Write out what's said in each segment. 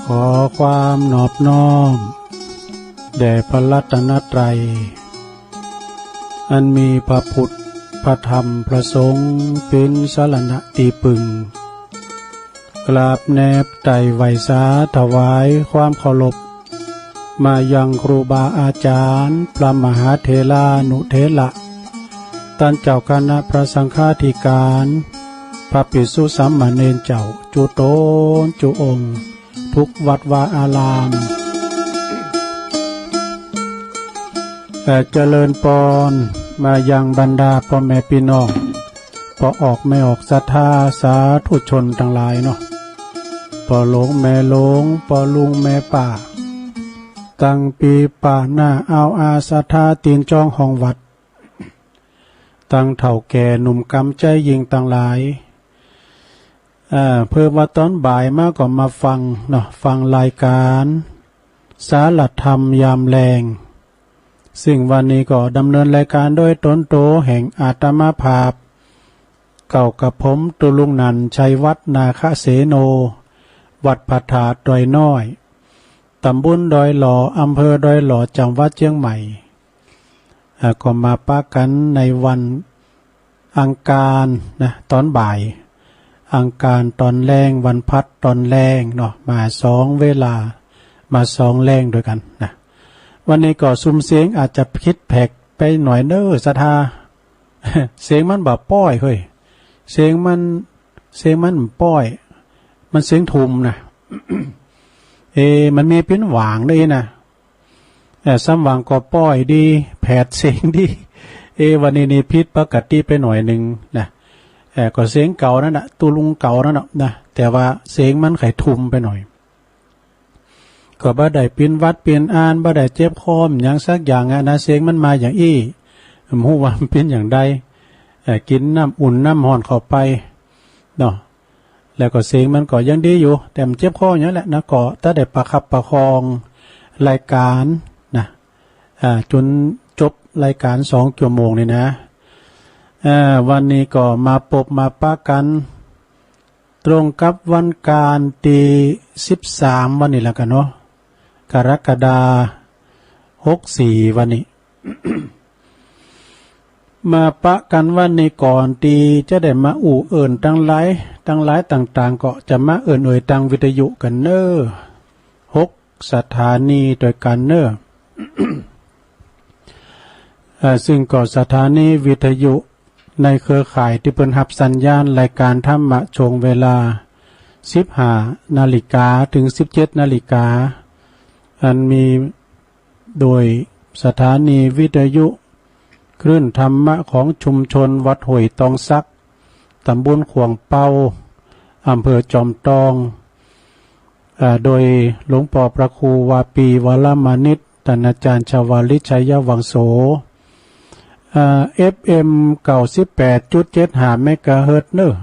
ขอความนอบน้อมแด่พระรัตนตรัยอันมีพระพุทธพระธรรมพระสงฆ์เป็นสรณะที่พึ่งกราบแนบไต่ไหวสาถวายความเคารพมายังครูบาอาจารย์พระมหาเถรานุเถระท่านเจ้าคณะพระสังฆาธิการพระภิกษุสามเณรเจ้าจุโตนจุองค์ทุกวัดวาอารามเจริญพรมายังบรรดาพ่อแม่พี่น้องพอออกไม่ออกศรัทธาสาธุชนทั้งหลายเนาะพอหลงแม่หลงพอลุงแม่ป่าตั้งปีป่าหน้าเอาอาศรัทธาตีนจองห้องวัดตั้งเถ่าแก่หนุ่มกำใจยิงต่างหลายเพิ่มว่าตอนบ่ายมากก็มาฟังเนาะฟังรายการสารธรรมยามแรงซึ่งวันนี้ก็ดำเนินรายการโดยตนโตแห่งอาตมาภาพเก่ากับผมตุลุงนันชัยวัฒนาคเสโนวัดพัฒนาดอยน้อยตำบลดอยหล่ออำเภอดอยหล่อจังหวัดเชียงใหม่ก็มาปะกันในวันอังคารนะตอนบ่ายอังคารตอนแรงวันพัดตอนแรงเนาะมาสองเวลามาสองแรงด้วยกันนะวันนี้ก็ซุ่มเสียงอาจจะคิดแผกไปหน่อยเน้อศรัทธา เสียงมันแบบป้อยเฮ้ยเสียงมันป้อยมันเสียงทุมนะ มันมีเป็นหวางด้วยนะซ้ำหวางก็ป้อยดีแผดเสียงดีวันนี้นี่พิษปกติไปหน่อยหนึ่งนะก็เสียงเก่านั่นนะตัวลุงเก่านั่นนะแต่ว่าเสียงมันไข่ทุมไปหน่อยก็บ่ได้เปลี่ยนวัดเปลี่ยนอ่านบ่ได้เจ็บคอมอย่างสักอย่างนะเสียงมันมาอย่างอี้หูว่ามันเป็นอย่างใดกินน้ำอุ่นน้ำห่อนเข้าไปเนาะแล้วก็เสียงมันก็ยังดีอยู่แต่มันเจ็บคออย่างนี้แหละนะก็ถ้าได้ประคับประคองรายการนะจนจบรายการ2 ชั่วโมงนี่นะวันนี้ก็มาปบมาปะกันตรงกับวันการที่13วันนี้แล้วกันเนาะกรกฎาคม64วันนี้ มาปะกันวันนี้ก่อนที่จะได้มาเอิ่นตั้งหลายต่างๆก็จะมาเอ่ยทางวิทยุกันเนอ6 สถานีโดยกันเนอ ซึ่งก็สถานีวิทยุในเครือข่ายที่เพิ่นรับสัญญาณรายการธรรมะช่วงเวลา 15 นาฬิกาถึง 17 นาฬิกาอันมีโดยสถานีวิทยุคลื่นธรรมะของชุมชนวัดห้วยตองซักตำบลขวงเปาอำเภอจอมทองโดยหลวงพ่อพระครูวาปีวรมานิตท่านอาจารย์ชวาลิชัยวังโสFM 98.75 เมกะเฮิรตซ์เนอะ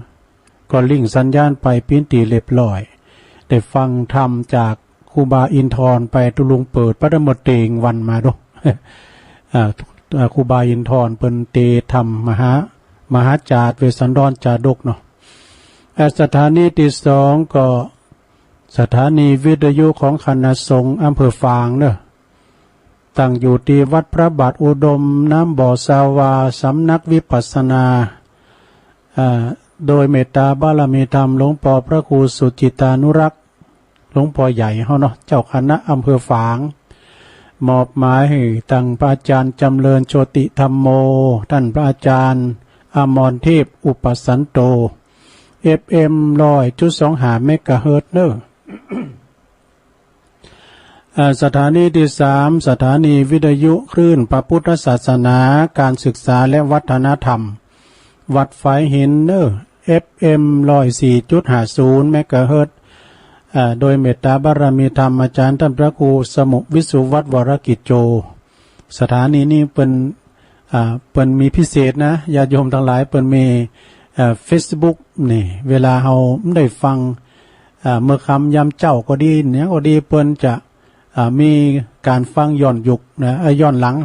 ก็ลิงก์สัญญาณไปปิ้นตีเรียบร้อยได้ฟังธรรมจากครูบาอินทรไปตุลุงเปิดพระธรรมเตงวันมาดู ครูบาอินทรเป็นเตธรรมมหาจารย์เวสสันดรจาดกเนาะสถานีที่2ก็สถานีวิทยุของคณะสงฆ์อำเภอฝางเนอะตั้งอยู่ที่วัดพระบาทอุดมน้ำบ่อสาวาสำนักวิปัสสนาโดยเมตตาบารมีธรรมหลวงพ่อพระครูสุจิตานุรักษ์หลวงพ่อใหญ่เฮาเนาะเจ้าคณะอำเภอฝางมอบหมายให้ตั้งพระอาจารย์จำเริญโชติธรรมโมท่านพระอาจารย์อมรเทพอุปสันโต FM 100.25 เมกะเฮิรตซ์เนอะสถานีที่3สถานีวิทยุคลื่นพระพุทธศาสนาการศึกษาและวัฒนธรรมวัดฝายหินเนอ FM 104.50 เมกะเฮิรตซ์โดยเมตตาบารมีธรรมอาจารย์ท่านพระครูสมุวิสุวัฒน์วรกิจโจสถานีนี้เป็นมีพิเศษนะญาติโยมทั้งหลายเป็นมีFacebook นี่เวลาเราได้ฟังเมื่อคำยำเจ้าก็ดีเนี่ยก็ดีเปิ้นจะมีการฟังย้อนยุคนะย้อนหลัง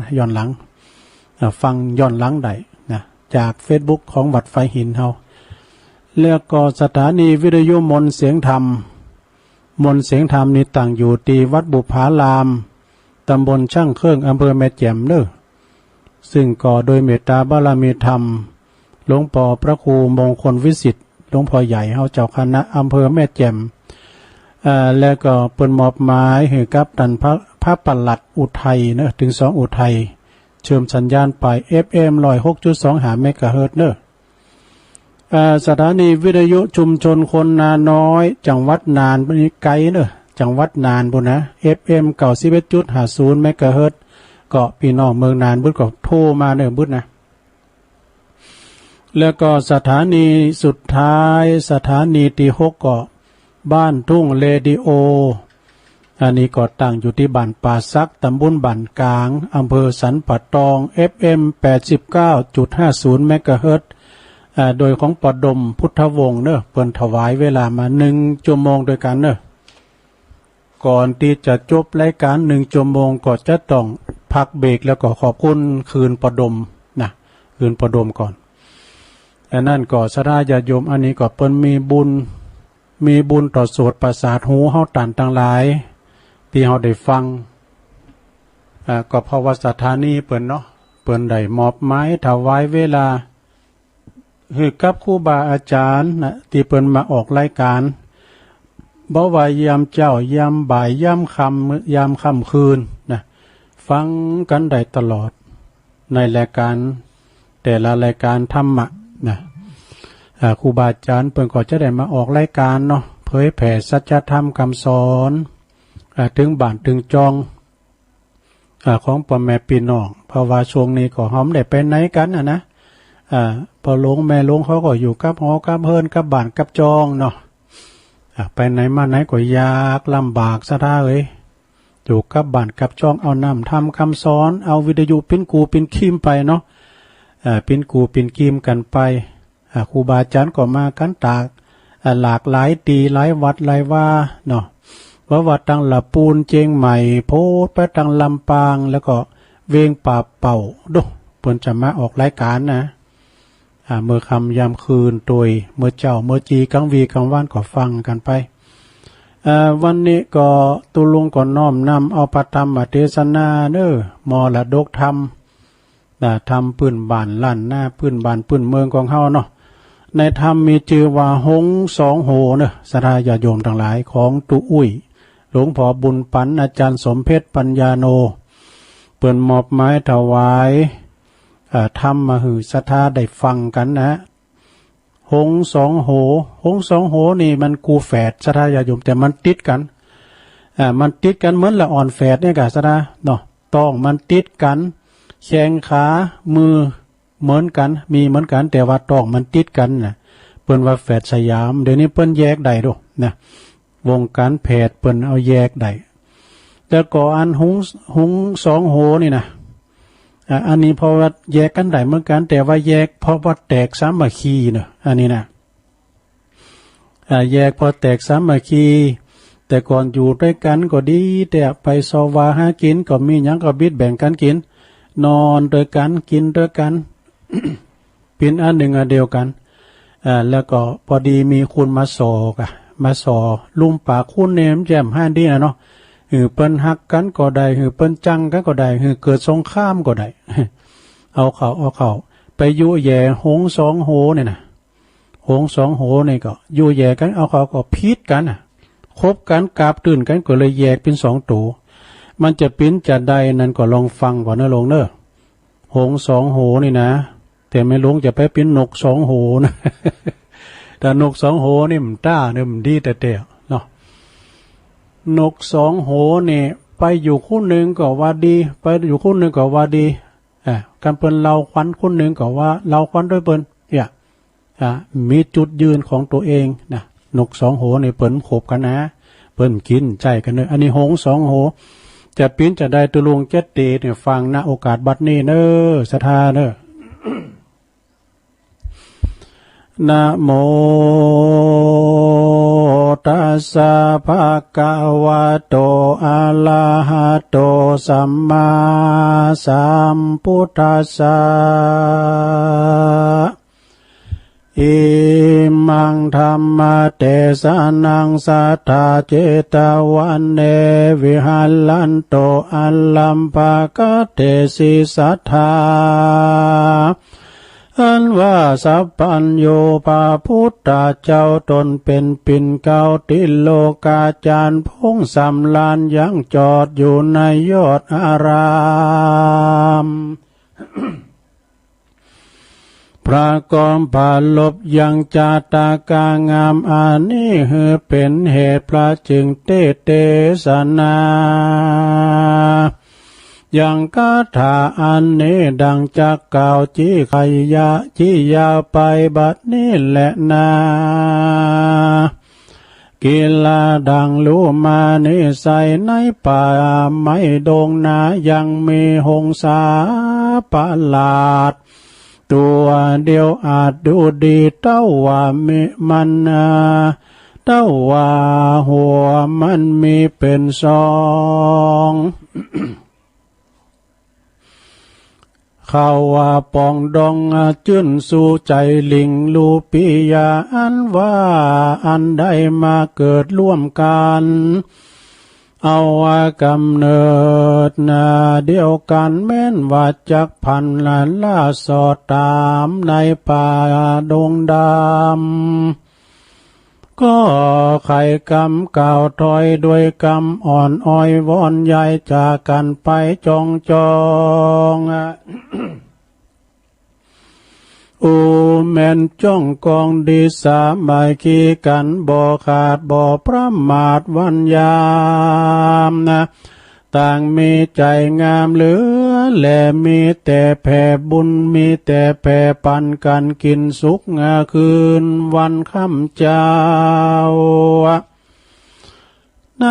ฟังย้อนหลังได้นะจาก Facebook ของวัดไฟหินเฮาแล้วก็สถานีวิทยุมนต์เสียงธรรม มนต์เสียงธรรมนี้ตั้งอยู่ที่วัดบุพารามตำบลช่างเครื่องอำเภอแม่แจ่มเด้อซึ่งก่อโดยเมตตาบารมีธรรมหลวงพ่อพระครูมงคลวิสิทธิ์หลวงพ่อใหญ่เฮาเจ้าคณะอำเภอแม่แจ่มแล้วก็เปิ้นมอบหมายให้กับท่านพระปลัดอุทัยเนอะถึง2อุทัยเชื่อมสัญญาณไป FM 106.2 เมกะเฮิรตซ์เนอะสถานีวิทยุชุมชนคนนาน้อยจังหวัดน่านนี่ไกลเนอะจังหวัดน่านพุ่นนะ FM 91.50 เมกะเฮิรตซ์ก็พี่น้องเมืองน่านบึดก็โทรมาเนอะบึดนะแล้วก็สถานีสุดท้ายสถานีที่6ก็บ้านทุ่งเรดิโออันนี้ก็ตั้งอยู่ที่บ้านป่าซักตำบลบ้านกลางอำเภอสันป่าตอง FM 89.50 เมกะเฮิรตซ์โดยของปดมพุทธวงศ์เนอะเปิ้นถวายเวลามา1 ชั่วโมงโดยกันเนอะก่อนที่จะจบรายการ1 ชั่วโมงก็จะต้องพักเบรกแล้วก็ขอบคุณคืนปดมนะคืนปดมก่อนอันนั้นก็สราญาโยมอันนี้ก็เปิ้นมีบุญต่อโสตประสาทหูเฮาตันทั้งหลายที่เฮาได้ฟังก็เพราะว่าสถานีเปิ้นเนาะเปิ้นได้มอบหมายถวายเวลาให้กับครูบาอาจารย์นะที่เปิ้นมาออกรายการบ่ว่ายามเจ้ายามบ่ายยามค่ำคืนนะฟังกันได้ตลอดในรายการแต่ละรายการธรรมะนะครูบาอาจารย์เปิ้นก็จะได้มาออกรายการเนาะเผยแผ่สัจธรรมคำสอนถึงบ้านถึงจองของพ่อแม่พี่น้องเพราะว่าช่วงนี้ก็หอมได้ไปไหนกันนะพอหลวงแม่หลวงเขาก็อยู่กับหอกับเฮิรนกับบ้านกับจองเนาะไปไหนมาไหนก็ยากลำบากซะท่าเอ้ยอยู่กับบ้านกับจองเอาน้ำทำคำสอนเอาวิทยุปิ้นกูปิ้นคีมไปเนาะปิ้นกูปิ้นคีมกันไปครูบาอาจารย์ก็มากันตากหลากหลายตีหลายวัดหลายว่าเนาะว่าวัดตังละปูนเจียงใหม่โพดไปตังลำปางแล้วก็เวงป่าเป่าดูเพิ่นจะมาออกรายการนะเมื่อคำยามคืนโดยเมื่อเจ้าเมื่อจีกังวีกังว่านก็ฟังกันไปวันนี้ก็ตุลุงก็น้อมนำเอาพระธรรมเทศนาเด้อมรดกธรรมทำปื้นบ้านล้านหน้าปื้นบ้านปื้นเมืองของเฮาเนาะในธรรมมีชื่อว่าหงสองโหเนอะศรัทธาญาติโยมทั้งหลายของตุอุ้ยหลวงพ่อบุญปันอาจารย์สมเพชรปัญญาโนเปิ้นมอบหมายถวายธรรมมาหือศรัทธาได้ฟังกันนะหงสองโหนี่มันกูแฝดศรัทธาญาติโยมแต่มันติดกันมันติดกันเหมือนละอ่อนแฝดเนี่ยกะศรัทธาเนาะต้องมันติดกันแข้งขามือเหมือนกันมีเหมือนกันแต่ว่าต้องมันติดกันนะเปิ้นว่าแฝดสยามเดี๋ยวนี้เปิ้นแยกได้ดูนะวงการแพทย์เปิ้นเอาแยกได้แต่ก่ออันหงสองโหนี่นะอันนี้เพราะว่าแยกกันได้เหมือนกันแต่ว่าแยกเพราะว่าแตกสามัคคีเนอะอันนี้นะแยกพอแตกสามัคคีแต่ก่อนอยู่ด้วยกันก็ดีแต่ไปสวาหากินก็มีหยังก็บิดแบ่งกันกินนอนด้วยกันกินด้วยกัน เป็นอันหนึ่งอันเดียวกันแล้วก็พอดีมีคุณมาสอลุมปากคุณเนมแจ่มห้านดีนะเนาะเปิ้นฮักกันก็ได้เปิ้นจังกันก็ได้เกิดสงครามก็ได้ เอาเขาไปยุ่แย่หงสองโหเนี่ยนะหงสองโหเนี่ยก็ยุ่แย่กันเอาเขาก็พิษกันคบกันกาบตื่นกันก็เลยแยกเป็น2ตัวมันจะปิ้นจะใดนั่นก็ลองฟังก่อนนะลงเนอะหงสองโหนี่นะแต่ไม่ลงจะไปปิ้นนก2โหนะ แต่นก2โหนี่มันต้าเนี่ยมันดีแต่เนาะนก2โหนี่ไปอยู่คู่หนึ่งก็ว่าดีไปอยู่คู่หนึ่งก็ว่าดีการเปิ้นเราควันคู่หนึ่งก็ว่าเราควันด้วยเปิ้นมีจุดยืนของตัวเองนะนก2โหนี่เปิ้นขบกันนะเปิ้นกินใจกันเลยอันนี้หง2โหจะปิ้นจะได้ตุลุงเจ็ดตีเนี่ยฟังณโอกาสบัดนี้เนอศรัทธาเนอ นะโมตัสสะภะคะวะโตอะระหะโตสัมมาสัมพุทธัสสะอิ มังธรรมเตสานังสัทธาเจตวันเนวิหัลลันโตอัลลัมภกเตสิสัทธาอันว่าสัพพัญโยปาพุทธเจ้าตนเป็นปิ่นเก่าติโลกาจารย์พงสำลานยังจอดอยู่ในยอดอารามพระกอมผาลบยังจาตากางามอานี้เหือเป็นเหตุพระจึงเตสนายังคาถาอันนี้ดังจากกล่าวจี้ขยะจี้ยาวไปบัดนี้แหละนากีฬาดังรู้มานิสัยในป่าไม่ดงนายังมีหงสาประหลาดตัวเดียวอาจดูดีเต้าว่ามีมันเต้าว่าหัวมันมีเป็นสองเขาว่าปองดองจื้นสู่ใจลิงลูปิยาอันว่าอันใดมาเกิดร่วมกันเอาว่ากำเนิดเดียวกันแม้นว่าจักพันล่าสอดตามในป่าดงดำก็ไข่กำเก่าถอยด้วยกำอ่อนอ้อยวอนใหญ่จากกันไปจองอูแม่นจ้องกองดีสามัคคีกันบ่ขาดบ่ประมาทวันยามต่างมีใจงามเหลือและมีแต่แผ่บุญมีแต่แผ่ปันกันกินสุขคืนวันค่ำเจ้าใน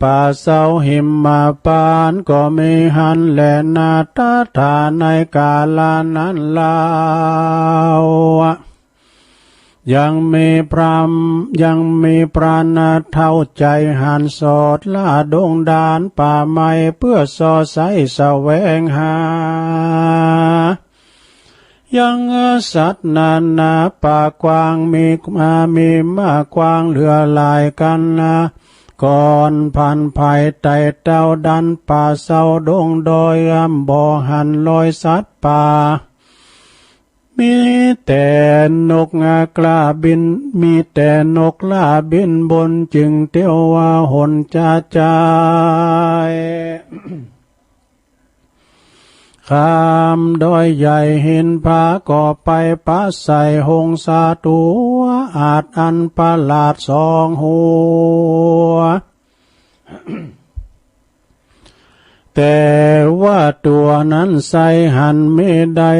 ป่าเสาหิมมาปานก็มีหันและนาตาฐานในกาลานั้นลาวยังมีพรำยังมีปราณเท่าใจหันสอดล่าดงดานป่าไม้เพื่อสอใสแสวงหายังสัตว์นานาป่ากว้างมีมากกว้างเหลือหลายกันก่อนพันภัยไต่เต้าดันป่าเศร้าดงดอยบ่อหันลอยสัตว์ป่ามีแต่นกกล้าบินมีแต่นกล้าบินบนจึงเที่ยวว่าหนจ่าใจข้ามดอยใหญ่เห็นผาก่อไปปะใส่หงสาตัวอาจอันประหลาดสองหัวแต่ว่าตัวนั้นใส่หันไม่ได้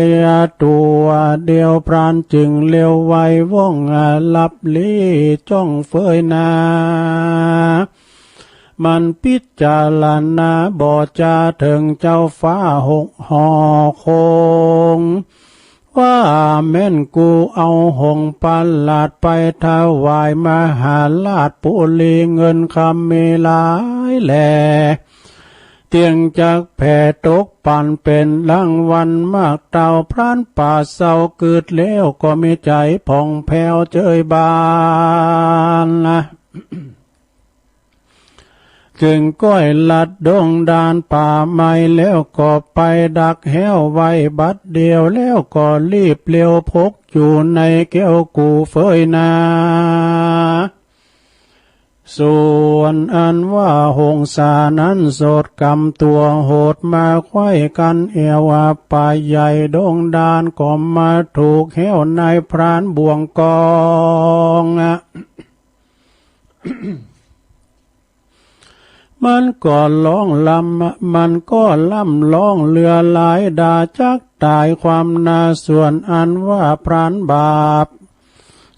ตัวเดียวพรานจึงเลี้ยวไว้ว่องลับลี้จ้องเฟยนามันพิจารณาบ่จะถึงเจ้าฟ้าหกหอคงว่าแม่นกูเอาหงประหลาดไปถวายมหาราชปุรีเงินคำมีหลายแหล่เตียงจากแผ่ตกปั่นเป็นรางวัลมากเต่าพรานป่าเศร้าเกิดแล้วก็มีใจผ่องแผ้วเจยบานจึงก้อยลัดดงดานป่าไม้แล้วก็ไปดักแห้วไว้บัดเดียวแล้วก็รีบเลี้ยวพกอยู่ในแก้วกูเฟยนาส่วนอันว่าหงสานั้นโสดกำตัวโหดมาไขว้กันเอวป่าใหญ่ดงดานก็มาถูกแห้วนายพรานบ่วงกองมันก็ร้องลำมันก็ล่ำร้องเรือหลายด่าจักตายความนาส่วนอันว่าพรานบาป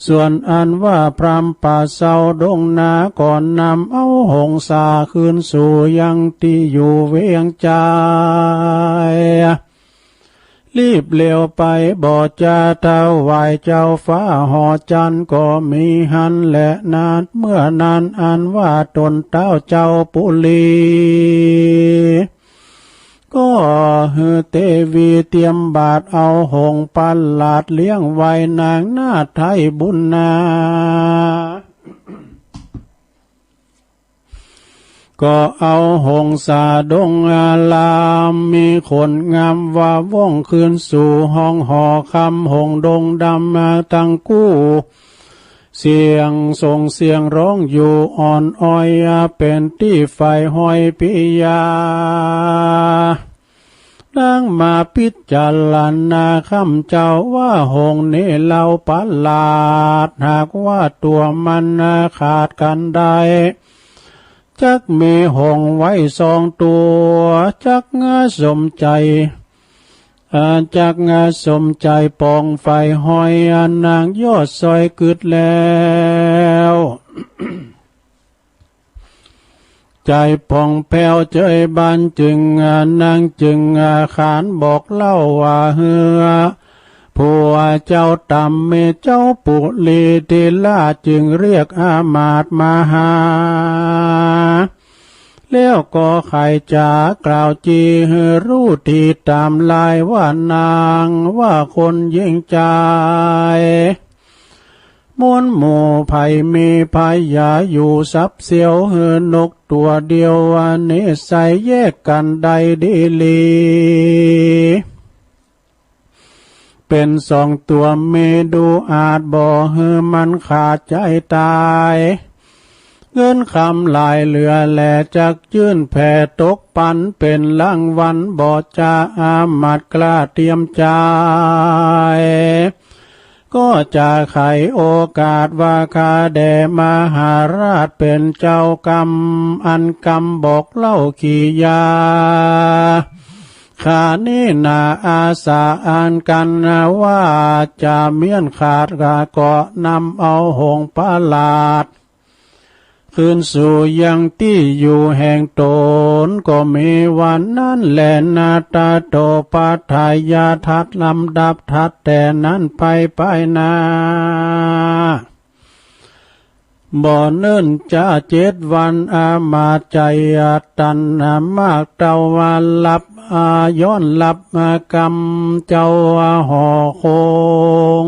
ส่วนอันว่าพรามป่าเศร้าดงนาก่อนนำเอาหงสาคืนสู่ยังที่อยู่เวียงใจรีบเร็วไปบ่จะถวายเจ้าฟ้าหอจันก็มีหันและนานเมื่อนานอันว่าตนเต้าเจ้าปุลี ก็ฮือเตวีเตรียมบาทเอาหงปันหลาดเลี้ยงไว้นางหน้าไทยบุญนาก็เอาหงสาดงอาลามมีคนงามว่าว่องคืนสู่ห้องหอคำหงดงดำมาตั้งกู้เสียงส่งเสียงร้องอยู่อ่อนอ้อยเป็นที่ไฟห้อยปิยาดังมาพิจารณาคำเจ้าว่าหงนี้เล่าประหลาดหากว่าตัวมันขาดกันได้จักมีหงไว้สองตัวจักงาสมใจจักงาสมใจปองไฟห้อยนางยอดซอยกึดแล้ว ใจพองแผ้วเจยบานจึงนางจึงขานบอกเล่าว่าเฮือผัวเจ้าตำเมเจ้าปุลีติลาจึงเรียกอามาตย์มาหาแล้วก็ไขจากล่าวจีรู้ที่ตามลายว่านางว่าคนยิ่งใจมวลหมู่ภัยมีภัยอย่าอยู่ซับเสียวนกตัวเดียวนิสัยแยกกันได้ดีลีเป็นสองตัวเมดูอาจบ่มันขาดใจตายเงินคำลายเหลือแหลจักยื่นแผ่ตกปันเป็นรางวัลบ่จาอามัดกล้าเตรียมใจก็จะไขโอกาสว่าคาแด่มหาราชเป็นเจ้ากรรมอันกรรมบอกเล่าขี่ยาข้านี่นาอาสาอ่านกันว่าจะเมียนขาดก็นำเอาหงประหลาดคืนสู่ยังที่อยู่แห่งตนก็มีวันนั้นแหละนาตาโตปัฏฐายาทัดลำดับทัดแต่นั้นไปนาบ่เนิ่นจะ7 วันอามาใจตันมากเตาวันลับย้อนลับกรรมเจ้าห่อคง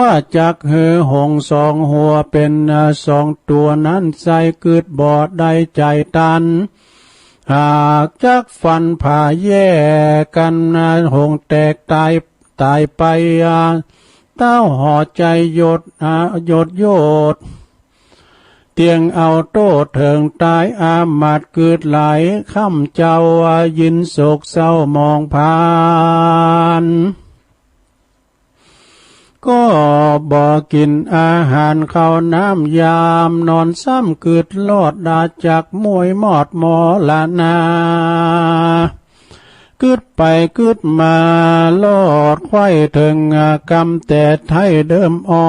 ว่าจักหงสองหัวเป็นสองตัวนั้นใส่กึดบอดได้ใจตันหากจักฟันผ่าแย่กันหงแตกตายไปเต้าห่อใจหยดโยดเตียงเอาโต้เถิงตายอามาดกึดไหลค่ำเจ้ายินโศกเศร้ามองผ่านก็บ่กินอาหารข้าวน้ำยามนอนซ้ำกึดลอดดาจากมวยมอดหมอละนากึดไปกึดมาลอดไข่ถึงกำแต่ไทยเดิมอ่อ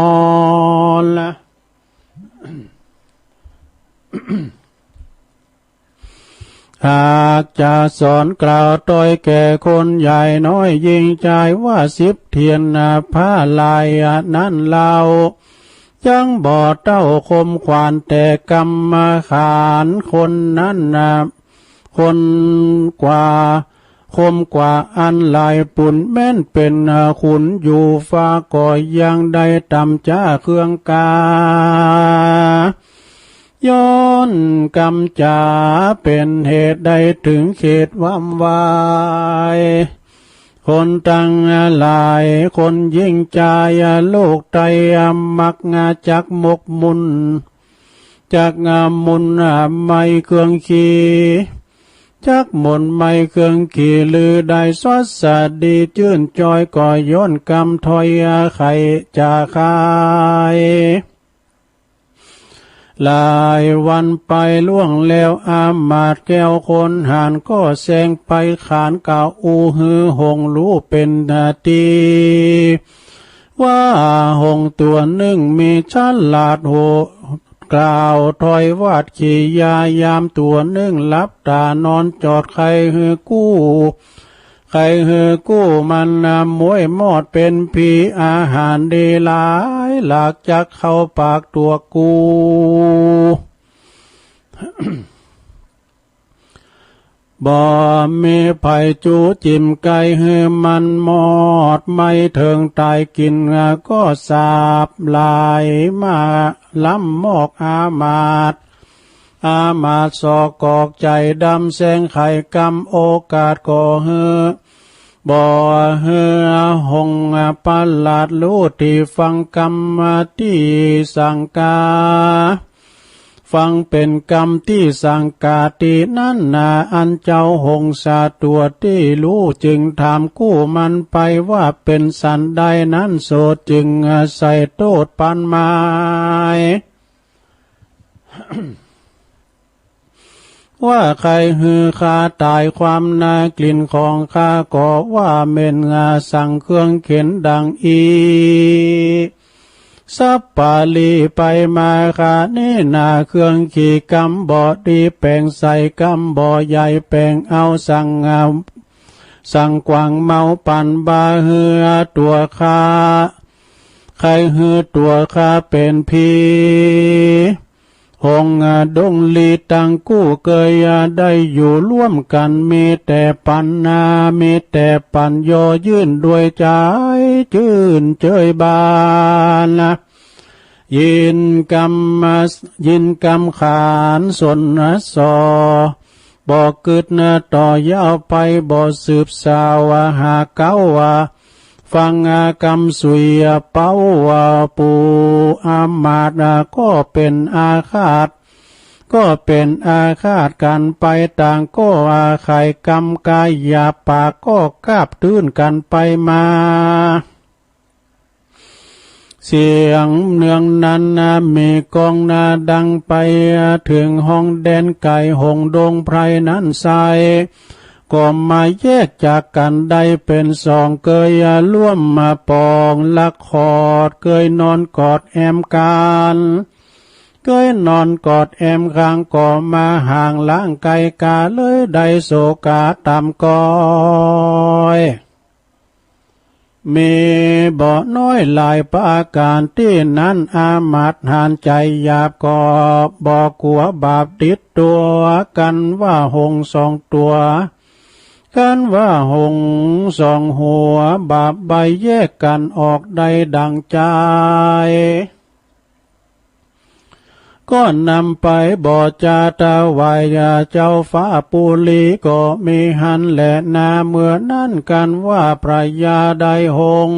นละหากจะสอนกล่าวต้อยแก่คนใหญ่น้อยยิ่งใจว่า10 เทียนผ้าลายนั้นเล่ายังบ่อเต้าคมขวานแต่กรรมขานคนนั้นคนกว่าคมกว่าอันลายปุ่นแม่นเป็นขุนอยู่ฟ้าก่อยังได้ตำจ้าเครื่องกาย้อนกรรมจาเป็นเหตุใดถึงเขตวำวายคนตั้งหลายคนยิ่งใจโลกไตมักจักมกมุนจักมุนไม่เครื่องขี่จักมนไม่เครื่องขี่ลือได้สวัสดีจื่นจอยก่อย้อนกรรมถอยไข่จะคายหลายวันไปล่วงแล้วอามาตย์แก้วคนหานก็แซงไปขานกล่าวหือหงรู้เป็นนาทีว่าหงตัวหนึ่งมีฉลาดโหกล่าวถอยวาดขี่ยายามตัวหนึ่งลับตานอนจอดใครกู้มันมวยมอดเป็นผีอาหารดีหลายหลากจากเข้าปากตัวกู ว บ่มีไผจูจิมไก่เฮือมันหมอดไม่เถิงตายกินก็สาบลายมาล้ำมอกอามาตสอกอกใจดำแสงไข่กำโอกาสก่อเฮือบ่เฮือหงประหลาดรู้ที่ฟังกรรมที่สังกาฟังเป็นกรรมที่สังกาตินั่นนาอันเจ้าหงสาตัวที่รู้จึงถามกู้มันไปว่าเป็นสันใดนั้นโสจึงใส่โทษปันไม้ว่าใครฮือคาตายความนากลิ่นของข้าก็ว่าเม่นสั่งเครื่องเข็นดังอีสัปปาลีไปมาคานี่นาเครื่องขี่กำบ่อดีแปลงใส่กำบ่อใหญ่แปลงเอาสั่งกวางเมาปั่นบาเหือตัวคาใครฮือตัวคาเป็นพีหงดงลีตังกู้เกยได้อยู่ร่วมกันมีแต่ปันนามีแต่ปัญโยยื่นด้วยใจชื่นเจยบานยินกรรมขานสนสอบ่กึดต่อยาวไปบ่สืบสาวหาเก้าวฟังกรรมสุยเป้าปูอามาตก็เป็นอาฆาตกันไปต่างก็อาไขกรรมกายหยาปากก็กาบตื้นกันไปมาเสียงเนืองนั้นมีกองดังไปถึงห้องแดนไก่หงดงไพรนั้นใสก็มาแยกจากกันได้เป็นสองเกยร่วมมาปองละคอดเกยนอนกอดแอมกันเกยนอนกอดแอมข้างก็มาห่างล้างไกลกาเลยได้โศกาตามกอยมีบ่อน้อยหลายประการที่นั้นอามาตย์หานใจหยาบก็บ่กลัวบาปติดตัวกันว่าหงสองตัวกันว่าหงสองหัวบาปใบแยกกันออกได้ดังใจก็นำไปบ่จาตาวายาเจ้าฟ้าปุลีก็มีหันแหละนาเมื่อนั้นกันว่าพระยาได้หง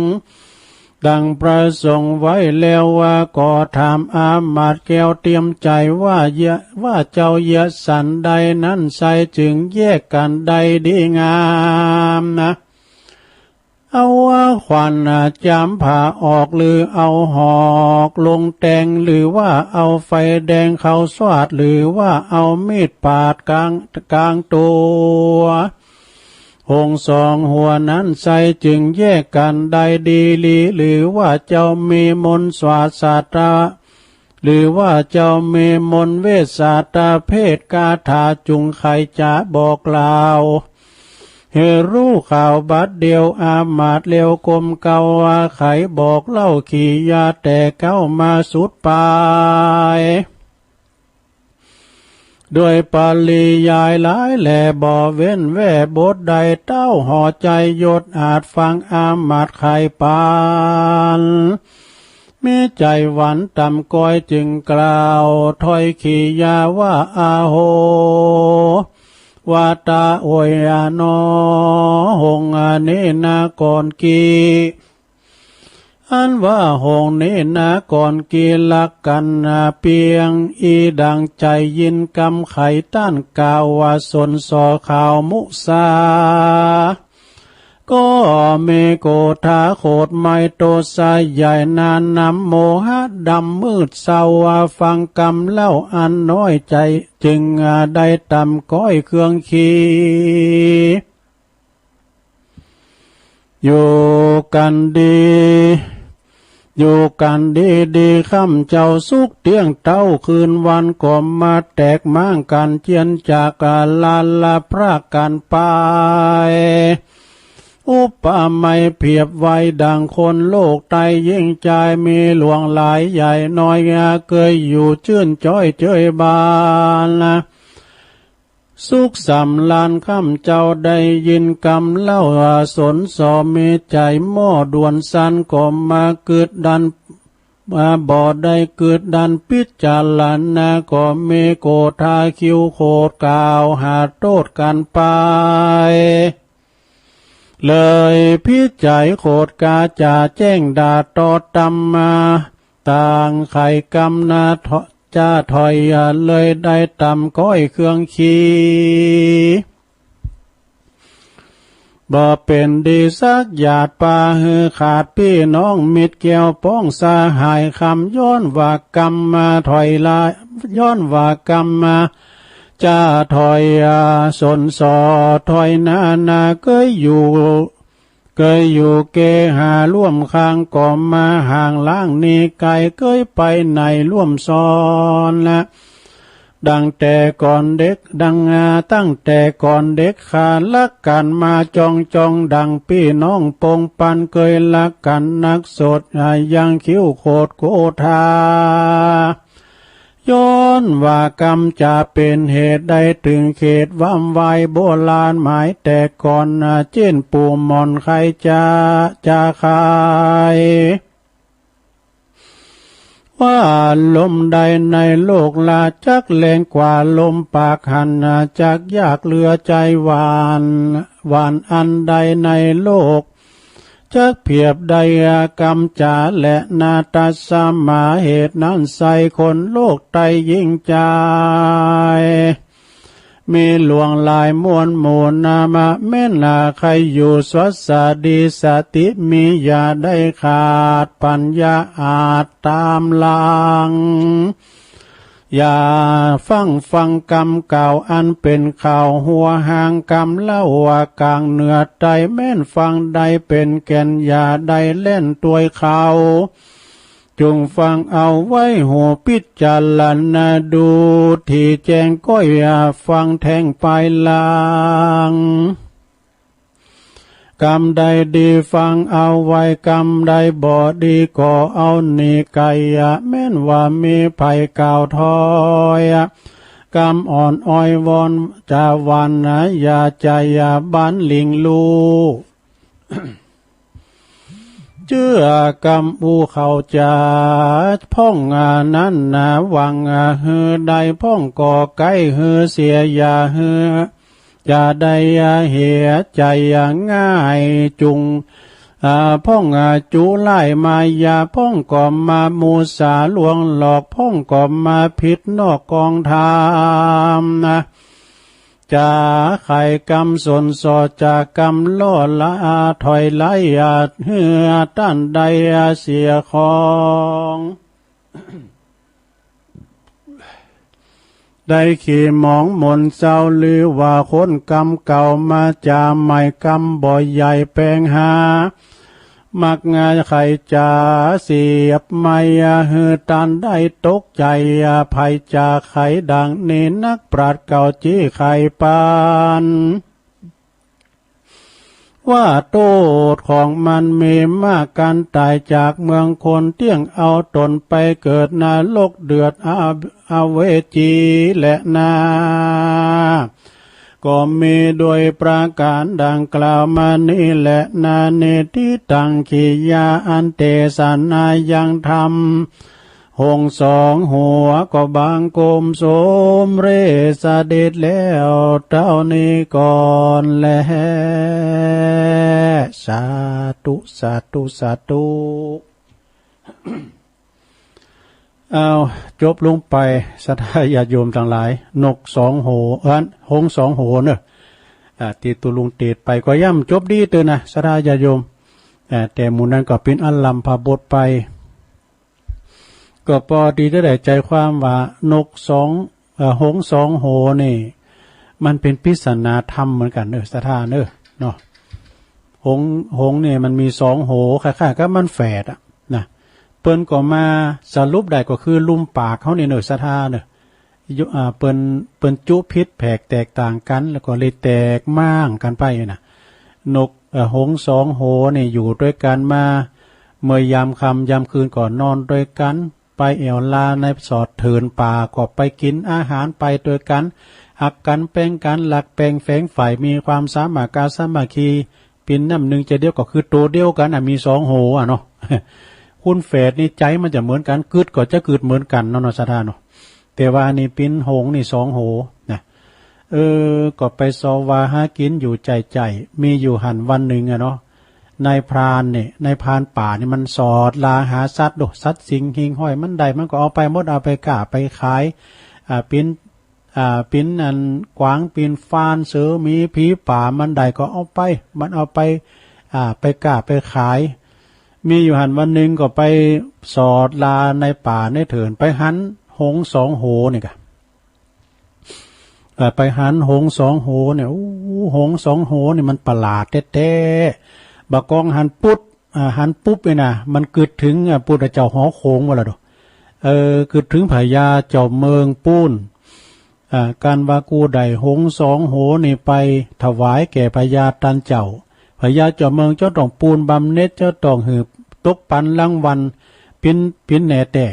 ดังประสงค์ไว้แล้วว่าก็ถามอามาตย์แก้วเตรียมใจว่าเจ้าเยสันใดนั้นใส่จึงแยกกันได้ดีงามนะเอาว่าขวัญจำผ่าออกหรือเอาหอกลงแตงหรือว่าเอาไฟแดงเขาสวาดหรือว่าเอามีดปาดกลางตัวหงสองหัวนั้นใส่จึงแยกกันได้ดีลีหรือว่าเจ้ามีมนต์สวาสาตาหรือว่าเจ้ามีมนต์เวสสาตาเพศกาถาจุงใครจะบอกกล่าวเฮรู้ข่าวบัดเดียวอามาตย์เลียวกลมเกาไขบอกเล่าขี่ยาแต่เก้ามาสุดปลายด้วยปริยายหลายแหล่บ่เว้นแว่บทใดเต้าห่อใจยศอาจฟังอามาตย์ไขปานมีใจหวันต่ำก้อยจึงกล่าวถ้อยขี่ยาว่าอาโหวาตาโอยานอหงเนนาก่อนกีอันว่าหงเนนาก่อนกีลักกันเปียงอีดังใจยินกำไขต้านกาวาสนสอข่าวมุสาก็เมโกธาโคดไมโตสายใหญ่นานนำโมหะดำมืดเศร้าฟังกรรมเล่าอันน้อยใจจึงได้ต่ำก้อยเครื่องขีอยู่กันดีค่ำเจ้าสุขเตียงเต้าคืนวันก็มาแตกมั่งกันเจียนจากกาลาพระกันไปอุปมาเพียบไว้ดังคนโลกไตยิ่งใจมีหลวงหลายใหญ่น้อยเคยอยู่ชื่นจ้อยเจยบาน สุขสำลานคำเจ้าได้ยินกำเล่าสนสอเมใจหม้อด่วนสันก็มาเกิดดันมาบ่ได้เกิดดันพิจารณาก็เมโกทาคิวโคดกล่าวหาโทษกันไปเลยพิจัยโคดกาจะแจ้งดาตอตำมาต่างไข่กำนาจ้าถอยเลยได้ตำก้อยเครื่องขี้บ่เป็นดีสักหยาดปาหือขาดพี่น้องมิตรเกี่ยวป้องสาหายคำย้อนว่ากรรมมาถอยลาย้อนว่ากรรมมาจ้าถอยสนสอถอยนาเกยอยู่เกหาร่วมข้างก่อมาห่างล่างนี้ไกลเกยไปในร่วมซ้อนละดังแต่ก่อนเด็กดังตั้งแต่ก่อนเด็กขาลักกันมาจองดังพี่น้องปงปันเคยลักกันนักสดยังคิ้วโคดโกธาย้อนว่ากรรมจะเป็นเหตุใดถึงเขตว่ำไวโบราณหมายแต่ก่อนเจ้นปู่มอนใครจะขายว่าลมใดในโลกลาจักแรงกว่าลมปากหันจักยากเหลือใจหวานอันใดในโลกจักเพียบใดกรรมจาและนาตาสมาเหตุนั้นใส่คนโลกไตยิ่งใจมีหลวงลายมวลหมู่นามะแม่นาใครอยู่สวัสดีสติมีอย่าได้ขาดปัญญาอาจตามหลังอย่าฟังกรรมเก่าอันเป็นข่าวหัวหางกรรมเล่าว่ากลางเหนือใจแม่นฟังใดเป็นแก่นอย่าได้เล่นตัวเขาจงฟังเอาไว้หัวพิจารณาดูที่แจ้งก็อย่าฟังแทงไปลางกรรมใดดีฟังเอาไว้กรรมใดบ่ดีก็เอานี่ไกแม่นว่ามีภัยกล่าวถอยกรรมอ่อนอ้อยวอนจะวันอย่าใจอย่าบันลิงลูเชื่อกรรมอูเขาจะพ่องนั้นวังฮือใดพ่องก่อไก่ฮือเสียอย่าฮือจะได้เหตุใจง่ายจุงพ่องจูไล่มายาพ่องก่อมามูสาลวงหลอกพ่องก่อมาผิดนอกกองทามจะไข่กรรมสนสอจากกรรมล่อละถอยไล่เหือต้านใดเสียของได้ขี่หมองมนเจ้าลือว่าคนกรรมเก่ามาจะไม่กรรมบ่อยใหญ่แปลงหามักงาไข่จ่าเสียบไม่ฮือตันได้ตกใจภัยจากไข่ดังนี้นักปราชญ์เก่าจี้ไข่ปานว่าโทษของมันมีมากการตายจากเมืองคนเตี้ยงเอาตนไปเกิดนรกเดือดอาเวจีและนาก็มีโดยประการดังกล่าวมานี้แหละนาเนติตังขียาอันเตสันนายังธรรมหงสองหัวก็บางกลมโสมเรสเด็จแล้วเท่านี้ก่อนแลสาธุสาธุสาธุเอาจบลงไปสัทธาญาติโยมทั้งหลายนกสองโหหงสองโหเนอะตีตุลุงเตดไปก็ย่ำจบดีเตอนะสัทธาญาติโยมแต่หมู่นั้นก็เป็นอัลลัมพาบทไปก็พอดีได้ใจความว่านกหงสองโหนี่มันเป็นปริศนาธรรมเหมือนกันสัทธาเนาะหงเนี่ยมันมีสองโหคล้ายๆก็มันแฝดนะเปิ้นก็มาสรุปได้ก็คือลุ่มปากเขาเนี่ยสัทธาเปิ้นจุพิษแผกแตกต่างกันแล้วก็เลยแตกม่างกันไปนะนกหงสองโหนี่อยู่ด้วยกันมาเมื่อยามค่ำยามคืนก่อนนอนด้วยกัน ไปเอวลาในสอดเถินป่าก็ไปกินอาหารไปโดยกันหักกันแป้งกันหลักแปลงแฝงฝ่ายมีความสามัคคีสามัคคีปินน้ำหนึ่งจะเดียวก็คือตัวเดียวกันมีสองโหเนาะ คุณเฟดนี่ใจมันจะเหมือนกันกึดก็จะกึดเหมือนกันเนาะสถานเนาะแต่ว่านี่ปินหงนี่สองโหนะก็ไปซอวาหากินอยู่ใจมีอยู่หันวันหนึ่งเนาะนายพรานเนี่ยนายพรานป่านี่มันสอดลาหาสัตว์สัตว์สิงหิงห้อยมันใดมันก็เอาไปหมดเอาไปก่าไปขายปิ้นอันกวางปิ้นฟานเสือมีผีป่ามันใดก็เอาไปมันเอาไปไปก่าไปขายมีอยู่หันวันหนึ่งก็ไปสอดลาในป่าในเถินไปหันหงสองโหนี่กะไปหันหงสองโหเนี่ยหงสองโหนี่มันประหลาดแท้ๆบักกองหันปุ๊บเนี่ยนะมันกึดถึงพุทธเจ้าหอโขงว่าละดอกกึดถึงพญาเจ้าเมืองปูนการวากูใดหงสองโหนี่ไปถวายแก่พญาตันเจ้าพญาเจ้าเมืองเจ้าต้องปูนบำเน็จเจ้าต้องหืบตกปันรางวัลปิ้นแหน่แต่